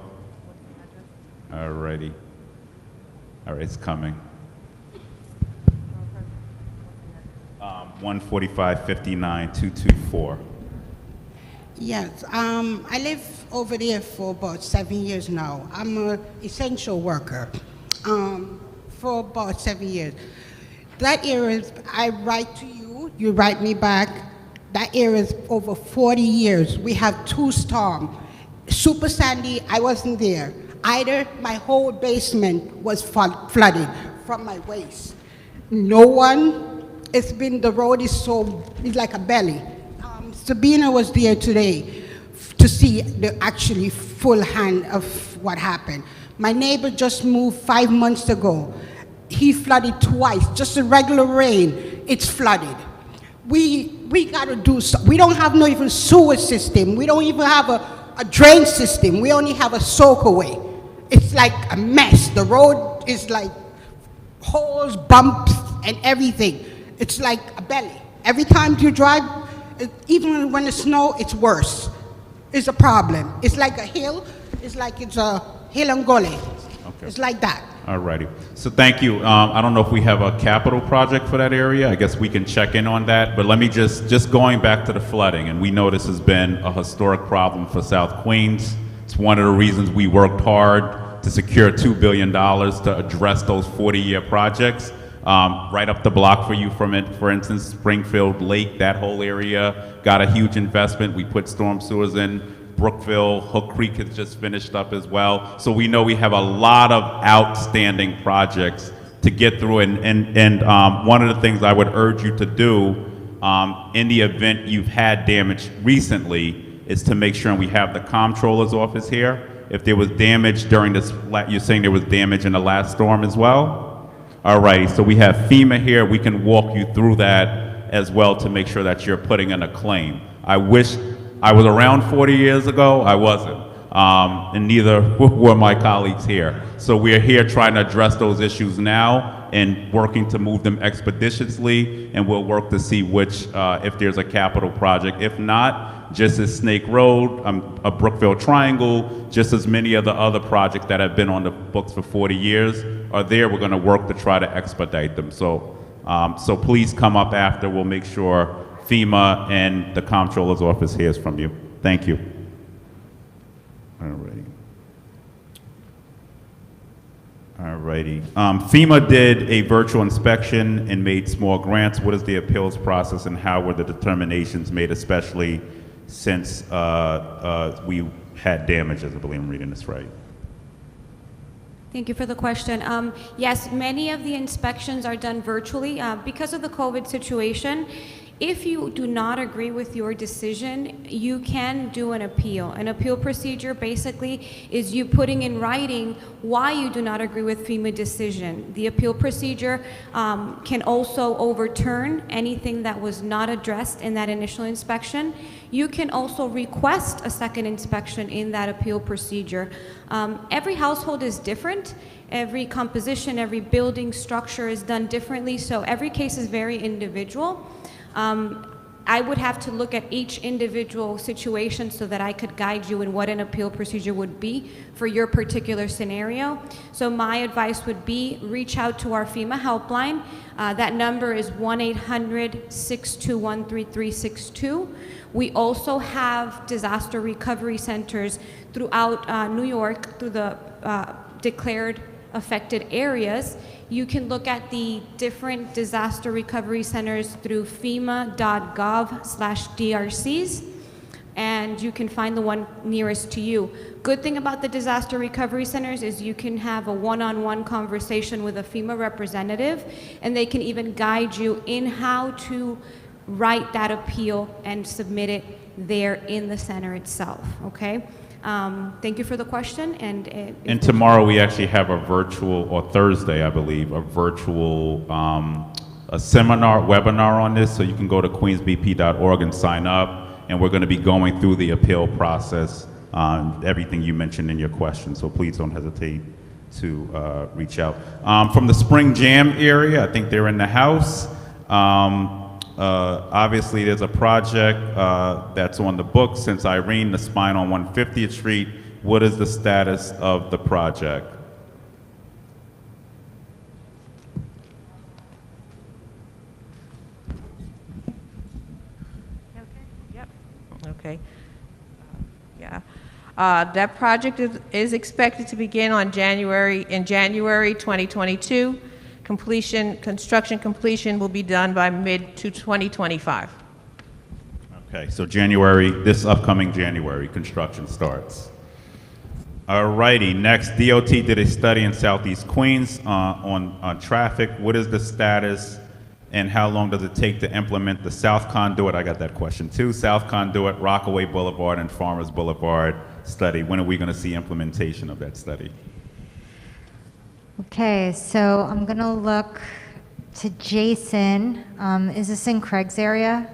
All righty. All right, it's coming. 14559 224. Yes, I live over there for about 7 years now. I'm an essential worker for about 7 years. That area, I write to you, you write me back. That area is over 40 years. We have 2 storms. Super Sandy, I wasn't there. Either my whole basement was flooded from my waist. No one, the road is it's like a belly. Sabina was there today to see the actually full hand of what happened. My neighbor just moved 5 months ago. He flooded twice, just a regular rain, it's flooded. We gotta do something. We don't have no even sewer system. We don't even have a drain system. We only have a soak away. It's like a mess. The road is like holes, bumps, and everything. It's like a belly. Every time you drive, even when it snows, it's worse. It's a problem. It's like a hill. It's like it's a hill and gully. Okay. It's like that. All righty. So thank you. I don't know if we have a capital project for that area. I guess we can check in on that. But let me just going back to the flooding, and we know this has been a historic problem for South Queens. It's one of the reasons we worked hard to secure $2 billion to address those 40-year projects. Right up the block for you from it, for instance, Springfield Lake, that whole area got a huge investment. We put storm sewers in. Brookville, Hook Creek has just finished up as well. So we know we have a lot of outstanding projects to get through. And one of the things I would urge you to do in the event you've had damage recently is to make sure we have the comptroller's office here. If there was damage during this, you're saying there was damage in the last storm as well? All right, so we have FEMA here. We can walk you through that as well to make sure that you're putting in a claim. I wish I was around 40 years ago. I wasn't, and neither were my colleagues here. So we're here trying to address those issues now and working to move them expeditiously, and we'll work to see which, if there's a capital project. If not, just as Snake Road, a Brookville Triangle, just as many of the other projects that have been on the books for 40 years are there. We're gonna work to try to expedite them. So please come up after. We'll make sure FEMA and the comptroller's office hears from you. Thank you. All righty. All righty. FEMA did a virtual inspection and made small grants. What is the appeals process and how were the determinations made, especially since we had damages? I believe I'm reading this right. Thank you for the question. Yes, many of the inspections are done virtually because of the COVID situation. If you do not agree with your decision, you can do an appeal. An appeal procedure basically is you putting in writing why you do not agree with FEMA decision. The appeal procedure can also overturn anything that was not addressed in that initial inspection. You can also request a second inspection in that appeal procedure. Every household is different. Every composition, every building structure is done differently, so every case is very individual. I would have to look at each individual situation so that I could guide you in what an appeal procedure would be for your particular scenario. So my advice would be reach out to our FEMA helpline. That number is 1-800-621-3362. We also have disaster recovery centers throughout New York through the declared affected areas. You can look at the different disaster recovery centers through fema.gov/DRCs, and you can find the one nearest to you. Good thing about the disaster recovery centers is you can have a one-on-one conversation with a FEMA representative, and they can even guide you in how to write that appeal and submit it there in the center itself, okay? Thank you for the question. And tomorrow we actually have a virtual, or Thursday, I believe, a virtual a seminar, webinar on this. So you can go to queensbp.org and sign up. And we're going to be going through the appeal process, everything you mentioned in your question. So please don't hesitate to reach out. From the Spring Jam area, I think they're in the house. Obviously, there's a project that's on the books since Irene, the spine on 150th Street. What is the status of the project? Okay. Yeah. That project is expected to begin in January 2022. Construction completion will be done by mid-2025. Okay, so January, this upcoming January, construction starts. All righty, next, DOT did a study in Southeast Queens on traffic. What is the status and how long does it take to implement the South Conduit? I got that question too. South Conduit, Rockaway Boulevard, and Farmers Boulevard study. When are we going to see implementation of that study? Okay, so I'm going to look to Jason. Is this in Craig's area?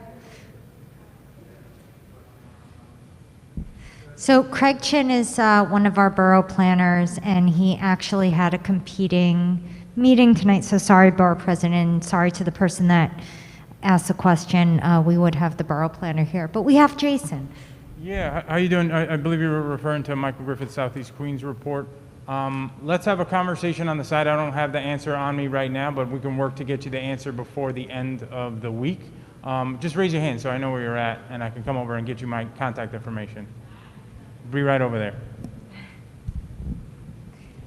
So Craig Chin is one of our borough planners, and he actually had a competing meeting tonight. So sorry, Borough President, sorry to the person that asked the question. We would have the borough planner here, but we have Jason. Yeah, how you doing? I believe you were referring to Michael Griffith's Southeast Queens report. Let's have a conversation on the side. I don't have the answer on me right now, but we can work to get you the answer before the end of the week. Just raise your hand so I know where you're at, and I can come over and get you my contact information. Be right over there.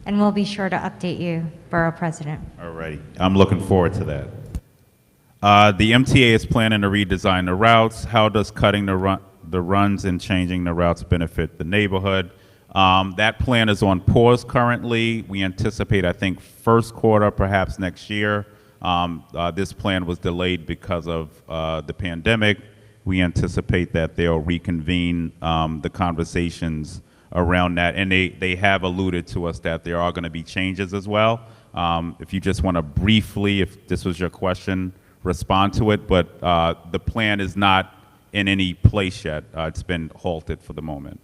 And we'll be sure to update you, Borough President. All right. I'm looking forward to that. The MTA is planning to redesign the routes. How does cutting the runs and changing the routes benefit the neighborhood? That plan is on pause currently. We anticipate, I think, first quarter, perhaps next year. This plan was delayed because of the pandemic. We anticipate that they'll reconvene the conversations around that, and they have alluded to us that there are going to be changes as well. If you just want to briefly, if this was your question, respond to it, but the plan is not in any place yet. It's been halted for the moment.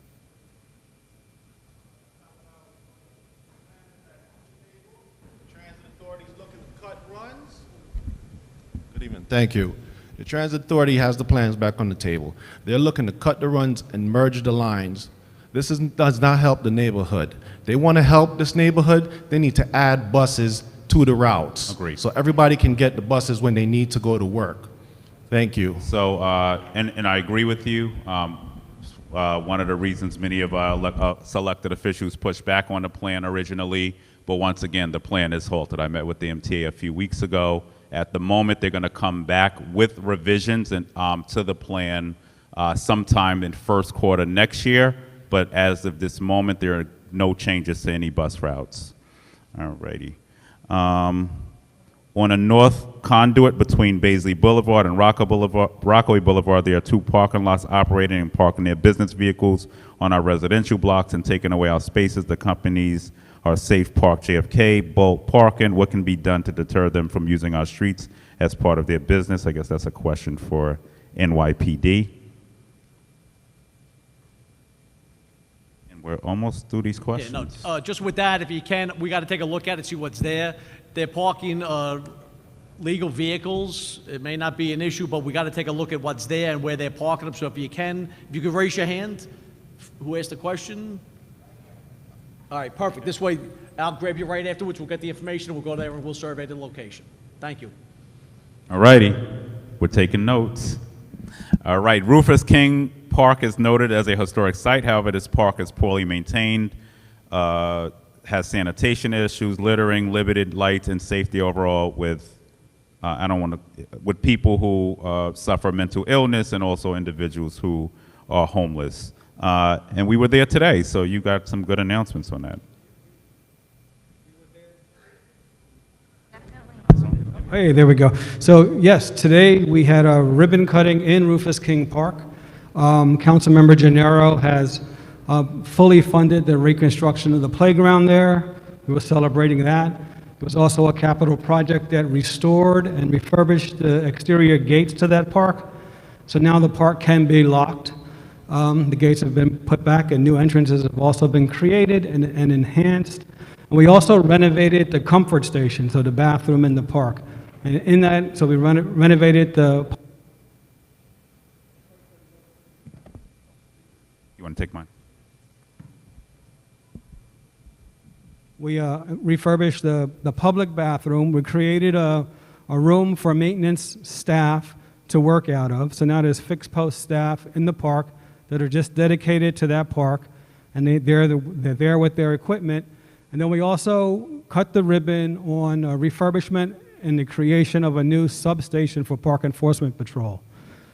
Good evening. Thank you. The Transit Authority has the plans back on the table. They're looking to cut the runs and merge the lines. This does not help the neighborhood. They want to help this neighborhood, they need to add buses to the routes. Agreed. So everybody can get the buses when they need to go to work. Thank you. So, and I agree with you. One of the reasons many of our selected officials pushed back on the plan originally, but once again, the plan is halted. I met with the MTA a few weeks ago. At the moment, they're going to come back with revisions and, to the plan sometime in first quarter next year. But as of this moment, there are no changes to any bus routes. All righty. On a north conduit between Baisley Boulevard and Rockaway Boulevard, there are two parking lots operating and parking their business vehicles on our residential blocks and taking away our spaces. The companies are Safe Park JFK, bulk parking. What can be done to deter them from using our streets as part of their business? I guess that's a question for NYPD. And we're almost through these questions. Yeah, no, just with that, if you can, we got to take a look at it, see what's there. They're parking legal vehicles. It may not be an issue, but we got to take a look at what's there and where they're parking them. So if you could raise your hand. Who asked the question? All right, perfect. This way, I'll grab you right afterwards. We'll get the information, and we'll go there and we'll survey the location. Thank you. All righty. We're taking notes. All right. Rufus King Park is noted as a historic site. However, this park is poorly maintained, has sanitation issues, littering, limited lights, and safety overall with, with people who suffer mental illness and also individuals who are homeless. And we were there today, so you got some good announcements on that. Hey, there we go. So yes, today we had a ribbon cutting in Rufus King Park. Councilmember Gennaro has fully funded the reconstruction of the playground there. We were celebrating that. It was also a capital project that restored and refurbished the exterior gates to that park. So now the park can be locked. The gates have been put back and new entrances have also been created and enhanced. And we also renovated the comfort station, so the bathroom in the park. And in that, so we renovated the... You want to take mine? We refurbished the public bathroom. We created a room for maintenance staff to work out of. So now there's fixed post staff in the park that are just dedicated to that park, and they're there with their equipment. And then we also cut the ribbon on refurbishment and the creation of a new substation for Park Enforcement Patrol.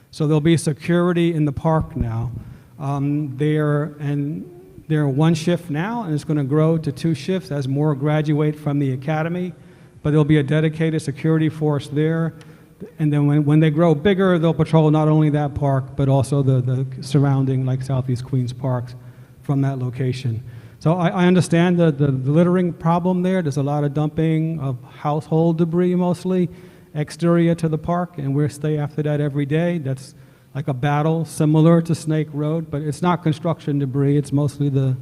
So there'll be security in the park now. They're one shift now, and it's going to grow to 2 shifts as more graduate from the academy. But there'll be a dedicated security force there. And then when they grow bigger, they'll patrol not only that park, but also the surrounding, like Southeast Queens parks from that location. So I understand the littering problem there. There's a lot of dumping of household debris, mostly, exterior to the park, and we'll stay after that every day. That's like a battle similar to Snake Road, but it's not construction debris. It's mostly the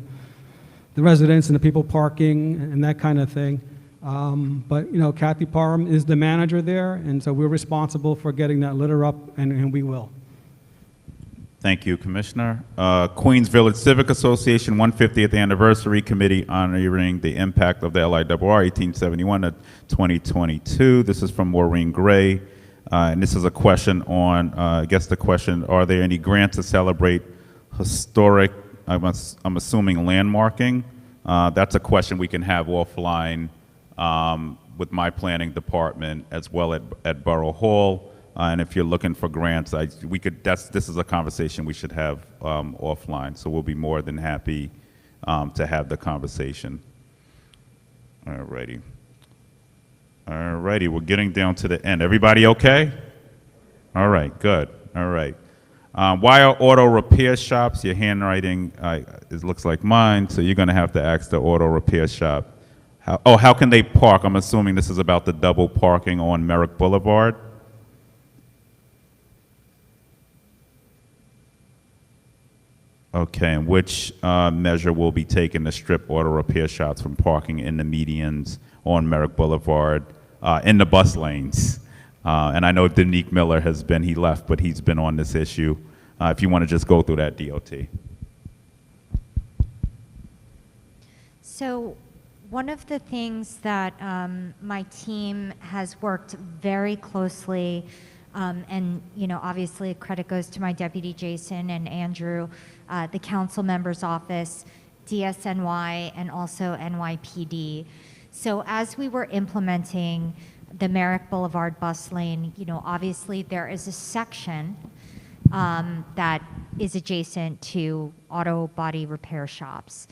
residents and the people parking and that kind of thing. But, you know, Kathy Parham is the manager there, and so we're responsible for getting that litter up, and we will. Thank you, Commissioner. Queens Village Civic Association 150th Anniversary Committee honoring the impact of the LIRR 1871 to 2022. This is from Maureen Gray. And this is a question on, I guess the question, are there any grants to celebrate historic, I'm assuming landmarking? That's a question we can have offline with my planning department as well at Borough Hall. And if you're looking for grants, this is a conversation we should have offline. So we'll be more than happy to have the conversation. All righty. All righty, we're getting down to the end. Everybody okay? All right, good. All right. Why are auto repair shops? Your handwriting it looks like mine, so you're going to have to ask the auto repair shop. How can they park? I'm assuming this is about the double parking on Merrick Boulevard. Okay, and which measure will be taken to strip auto repair shops from parking in the medians on Merrick Boulevard in the bus lanes? And I know Danique Miller he left, but he's been on this issue. If you want to just go through that, DOT. So one of the things that my team has worked very closely, and obviously credit goes to my deputy Jason and Andrew, the council member's office, DSNY, and also NYPD. So as we were implementing the Merrick Boulevard bus lane, obviously there is a section that is adjacent to auto body repair shops.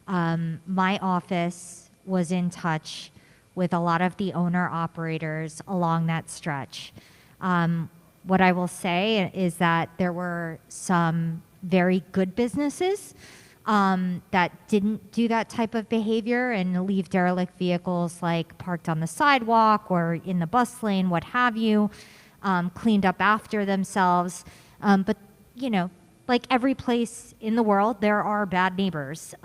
My office was in touch with a lot of the owner-operators along that stretch. What I will say is that there were some very good businesses that didn't do that type of behavior and leave derelict vehicles like parked on the sidewalk or in the bus lane, what have you, cleaned up after themselves. But, like every place in the world, there are bad neighbors.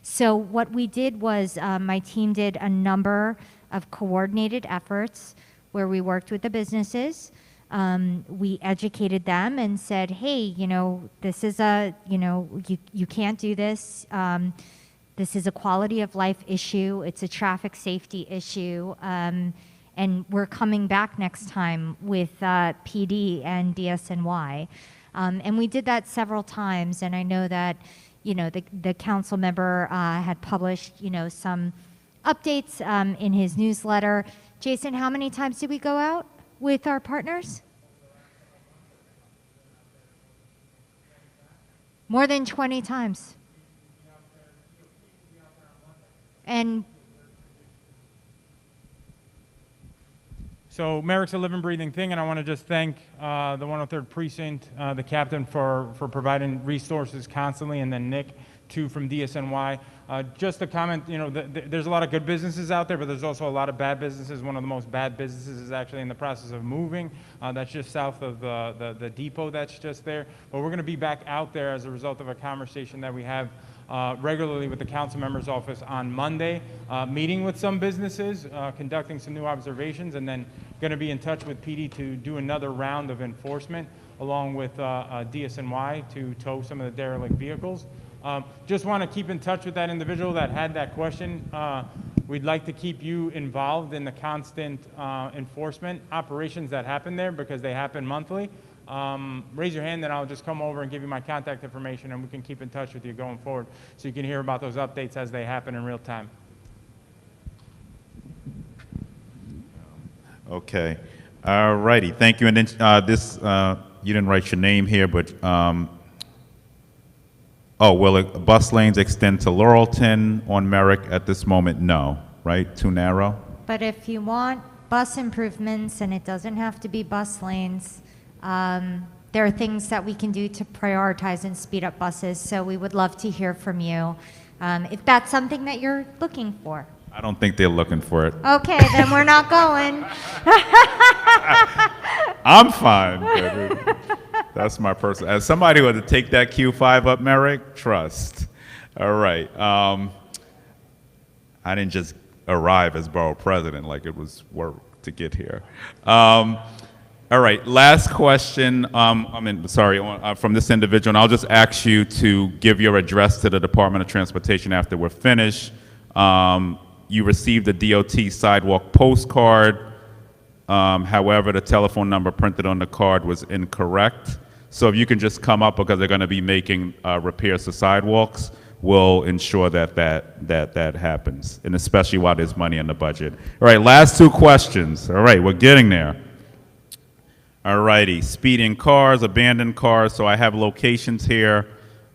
So what we did was my team did a number of coordinated efforts where we worked with the businesses. We educated them and said, hey, this is you can't do this. This is a quality of life issue. It's a traffic safety issue. And we're coming back next time with PD and DSNY. And we did that several times. And I know that, the council member had published, some updates in his newsletter. Jason, how many times did we go out with our partners? More than 20 times. And So Merrick's a living, breathing thing, and I want to just thank the 103rd Precinct, the captain for providing resources constantly, and then Nick, too, from DSNY. Just a comment, there's a lot of good businesses out there, but there's also a lot of bad businesses. One of the most bad businesses is actually in the process of moving. That's just south of the depot that's just there. But we're going to be back out there as a result of a conversation that we have regularly with the council member's office on Monday, meeting with some businesses, conducting some new observations, and then going to be in touch with PD to do another round of enforcement along with DSNY to tow some of the derelict vehicles. Just want to keep in touch with that individual that had that question. We'd like to keep you involved in the constant enforcement operations that happen there because they happen monthly. Raise your hand and I'll just come over and give you my contact information and we can keep in touch with you going forward so you can hear about those updates as they happen in real time. Okay. All righty. Thank you. And then you didn't write your name here, but will bus lanes extend to Laurelton on Merrick at this moment? No, right? Too narrow? but if you want bus improvements, and it doesn't have to be bus lanes, there are things that we can do to prioritize and speed up buses, so we would love to hear from you if that's something that you're looking for. I don't think they're looking for it. Okay, then we're not going. I'm fine. That's my personal. As somebody who had to take that Q5 up, Merrick, trust. All right. I didn't just arrive as borough president like it was work to get here. All right, last question. From this individual, and I'll just ask you to give your address to the Department of Transportation after we're finished. You received a DOT sidewalk postcard. However, the telephone number printed on the card was incorrect. So if you can just come up, because they're going to be making repairs to sidewalks, we'll ensure that happens, and especially while there's money in the budget. All right, last two questions. All right, we're getting there. All righty, speeding cars, abandoned cars. So I have locations here.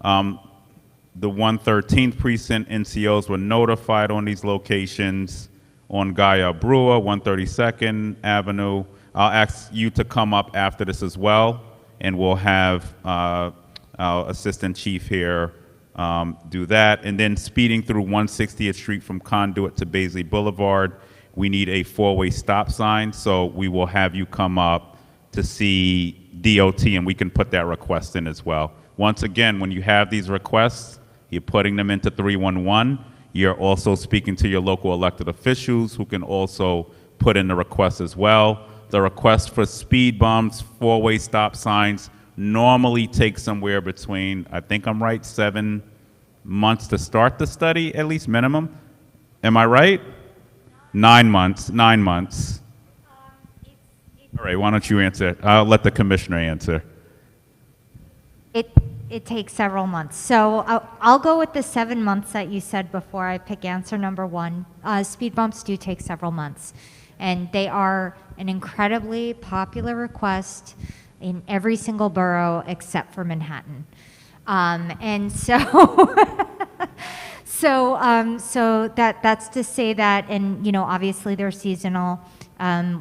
The 113th Precinct NCOs were notified on these locations on Gaia Brewer, 132nd Avenue. I'll ask you to come up after this as well, and we'll have our Assistant Chief here do that. And then speeding through 160th Street from Conduit to Baisley Boulevard, we need a four-way stop sign, so we will have you come up to see DOT, and we can put that request in as well. Once again, when you have these requests, you're putting them into 311. You're also speaking to your local elected officials who can also put in the request as well. The request for speed bumps, four-way stop signs normally take somewhere between, I think I'm right, 7 months to start the study, at least minimum. Am I right? 9 months, 9 months. All right, why don't you answer? I'll let the commissioner answer. It takes several months. So I'll go with the 7 months that you said before I pick answer number one. Speed bumps do take several months, and they are an incredibly popular request in every single borough except for Manhattan. And so, that's to say that, and obviously they're seasonal.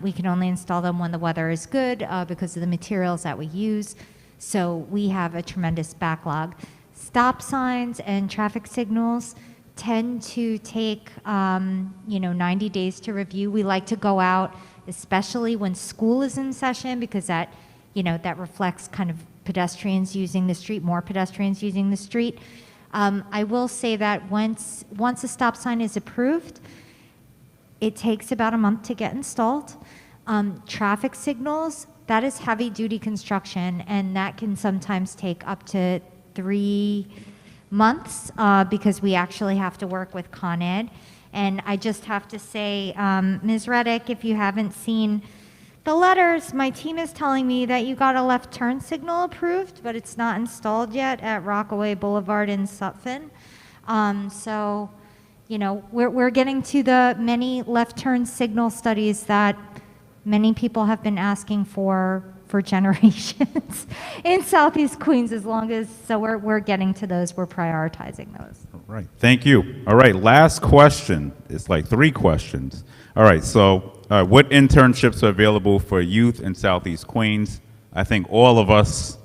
We can only install them when the weather is good because of the materials that we use. So we have a tremendous backlog. Stop signs and traffic signals tend to take 90 days to review. We like to go out, especially when school is in session, because that reflects kind of pedestrians using the street, more pedestrians using the street. I will say that once a stop sign is approved, it takes about a month to get installed. Traffic signals, that is heavy duty construction, and that can sometimes take up to 3 months because we actually have to work with Con Ed. And I just have to say, Ms. Reddick, if you haven't seen the letters, my team is telling me that you got a left turn signal approved, but it's not installed yet at Rockaway Boulevard in Sutphin. We're getting to the many left turn signal studies that many people have been asking for generations in Southeast Queens. So we're getting to those. We're prioritizing those. All right, thank you. All right, last question. It's like 3 questions. All right, so what internships are available for youth in Southeast Queens? I think all of us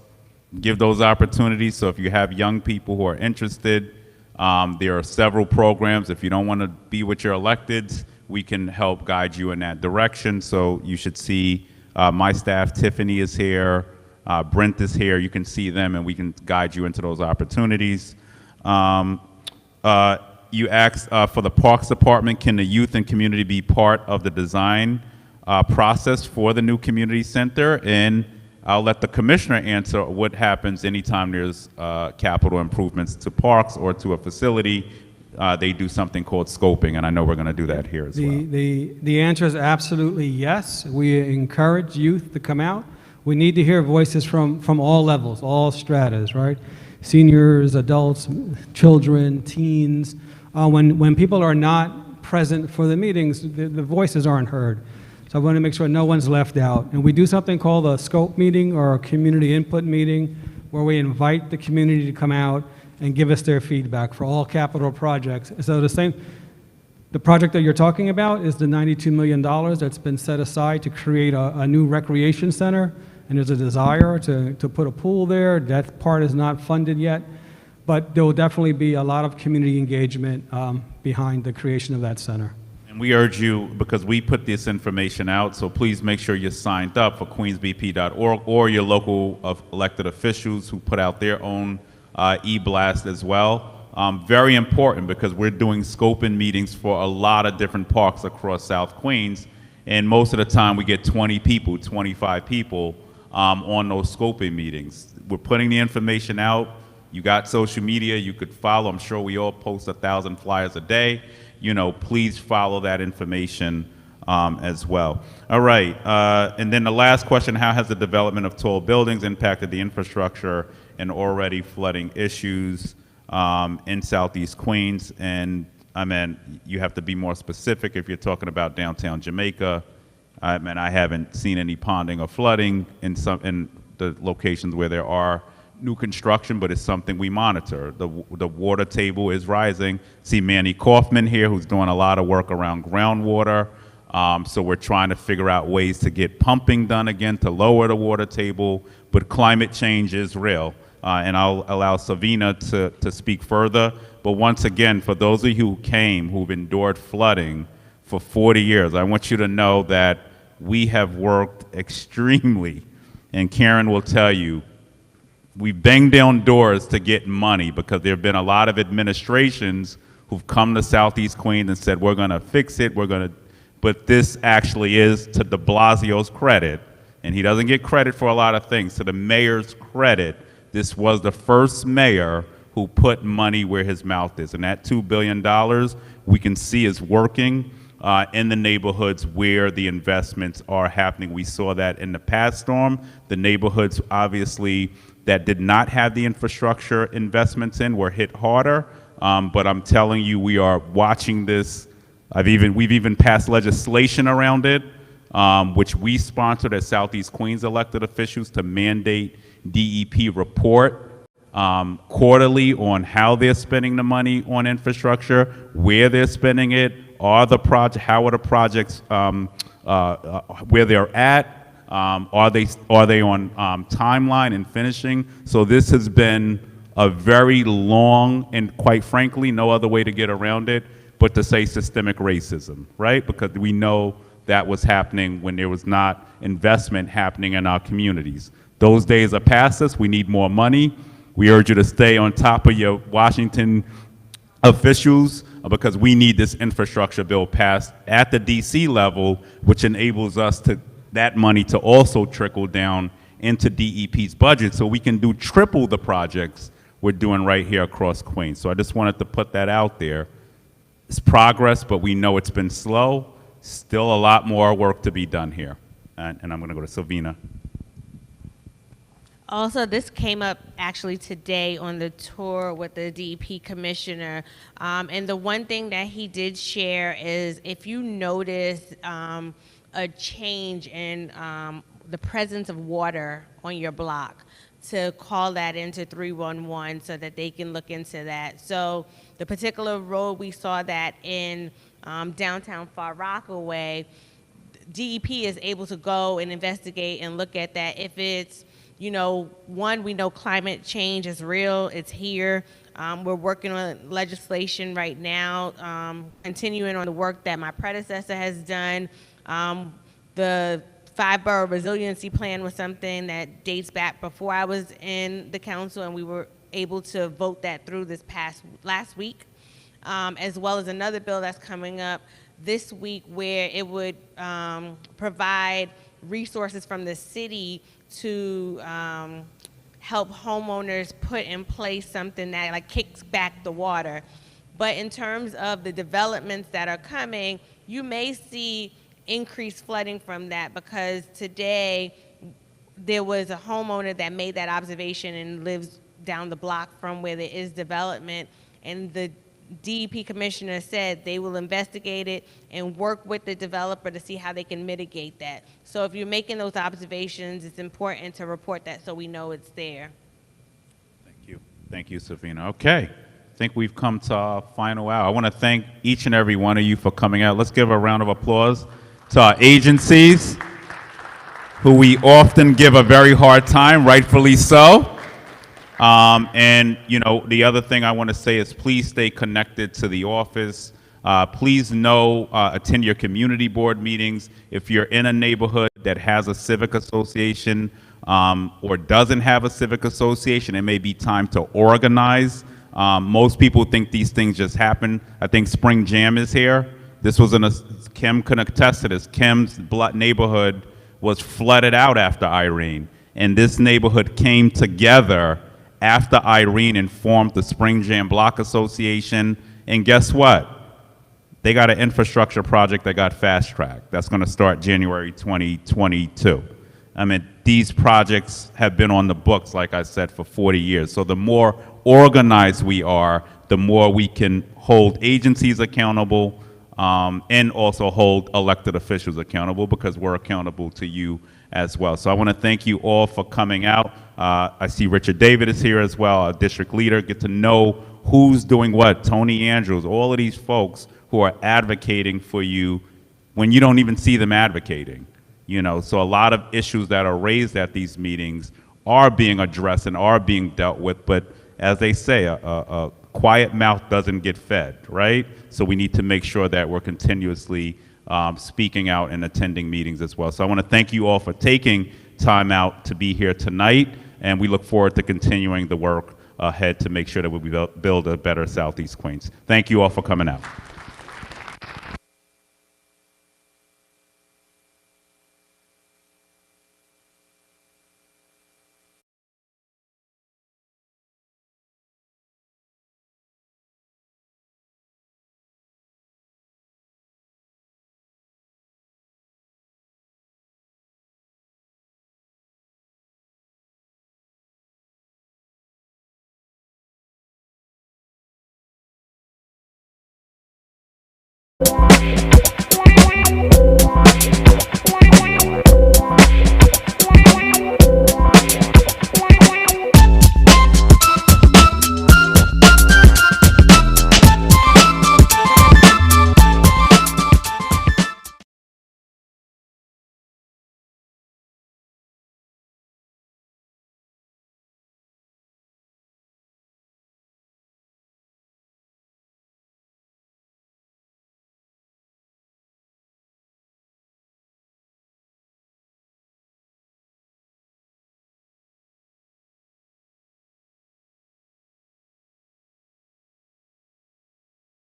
give those opportunities. So if you have young people who are interested, there are several programs. If you don't want to be with your electeds, we can help guide you in that direction. So you should see my staff. Tiffany is here, Brent is here. You can see them, and we can guide you into those opportunities. You asked for the Parks Department, can the youth and community be part of the design process for the new community center? And I'll let the commissioner answer what happens anytime there's capital improvements to parks or to a facility. They do something called scoping, and I know we're going to do that here as well. The answer is absolutely yes. We encourage youth to come out. We need to hear voices from all levels, all stratas, right? Seniors, adults, children, teens. When people are not present for the meetings, the voices aren't heard. So I want to make sure no one's left out. And we do something called a scope meeting or a community input meeting where we invite the community to come out and give us their feedback for all capital projects. So the project that you're talking about is the $92 million that's been set aside to create a new recreation center, and there's a desire to put a pool there. That part is not funded yet, but there will definitely be a lot of community engagement behind the creation of that center. And we urge you, because we put this information out, so please make sure you're signed up for queensbp.org or your local elected officials who put out their own e-blast as well. Very important, because we're doing scoping meetings for a lot of different parks across South Queens, And most of the time we get 20 people, 25 people on those scoping meetings. We're putting the information out. You got social media, you could follow. I'm sure we all post 1,000 flyers a day. You know, please follow that information as well. All right, and then the last question, how has the development of tall buildings impacted the infrastructure and already flooding issues in Southeast Queens? And I mean, you have to be more specific if you're talking about downtown Jamaica. I mean, I haven't seen any ponding or flooding in the locations where there are new construction, but it's something we monitor. The water table is rising. See Manny Kaufman here, who's doing a lot of work around groundwater. So we're trying to figure out ways to get pumping done again to lower the water table, but climate change is real. And I'll allow Savina to speak further. But once again, for those of you who came, who've endured flooding for 40 years, I want you to know that we have worked extremely, and Karen will tell you, we banged down doors to get money because there have been a lot of administrations who've come to Southeast Queens and said, we're gonna fix it, but this actually is, to de Blasio's credit, and he doesn't get credit for a lot of things, to the mayor's credit, this was the first mayor who put money where his mouth is. And that $2 billion we can see is working in the neighborhoods where the investments are happening. We saw that in the past storm. The neighborhoods, obviously, that did not have the infrastructure investments in were hit harder. But I'm telling you, we are watching this. We've even passed legislation around it, which we sponsored as Southeast Queens elected officials to mandate DEP report quarterly on how they're spending the money on infrastructure, where they're spending it, how are the projects, where they're at, are they on timeline and finishing. So this has been a very long, and quite frankly, no other way to get around it but to say systemic racism, right? Because we know that was happening when there was not investment happening in our communities. Those days are past us. We need more money. We urge you to stay on top of your Washington officials because we need this infrastructure bill passed at the DC level, which enables us that money to also trickle down into DEP's budget so we can do triple the projects we're doing right here across Queens. So I just wanted to put that out there. It's progress, but we know it's been slow. Still a lot more work to be done here. And I'm going to go to Silvina. Also, this came up actually today on the tour with the DEP commissioner. And the one thing that he did share is if you notice a change in the presence of water on your block, to call that into 311 so that they can look into that. So the particular road we saw that in downtown Far Rockaway, DEP is able to go and investigate and look at that. If it's, you know, one, we know climate change is real, it's here. We're working on legislation right now, continuing on the work that my predecessor has done. The 5-borough resiliency plan was something that dates back before I was in the council, and we were able to vote that through last week, as well as another bill that's coming up this week where it would provide resources from the city to help homeowners put in place something that like kicks back the water. But in terms of the developments that are coming, you may see increased flooding from that because today there was a homeowner that made that observation and lives down the block from where there is development, and the DEP commissioner said they will investigate it and work with the developer to see how they can mitigate that. So if you're making those observations, it's important to report that so we know it's there. Thank you. Thank you, Savina. Okay. I think we've come to our final hour. I want to thank each and every one of you for coming out. Let's give a round of applause to our agencies, who we often give a very hard time, rightfully so. And, you know, the other thing I want to say is please stay connected to the office. Please attend your community board meetings. If you're in a neighborhood that has a civic association or doesn't have a civic association, it may be time to organize. Most people think these things just happen. I think Spring Jam is here. This was Kim can attest to this. Kim's neighborhood was flooded out after Irene, and this neighborhood came together after Irene and formed the Spring Jam Block Association. And guess what? They got an infrastructure project that got fast-tracked. That's going to start January 2022. I mean, these projects have been on the books, like I said, for 40 years. So the more organized we are, the more we can hold agencies accountable, and also hold elected officials accountable, because we're accountable to you as well. So I want to thank you all for coming out. I see Richard David is here as well, our district leader. Get to know who's doing what. Tony Andrews, all of these folks who are advocating for you when you don't even see them advocating. You know, so a lot of issues that are raised at these meetings are being addressed and are being dealt with, but as they say, a quiet mouth doesn't get fed, right? So we need to make sure that we're continuously speaking out and attending meetings as well. So I want to thank you all for taking time out to be here tonight, and we look forward to continuing the work ahead to make sure that we build a better Southeast Queens. Thank you all for coming out.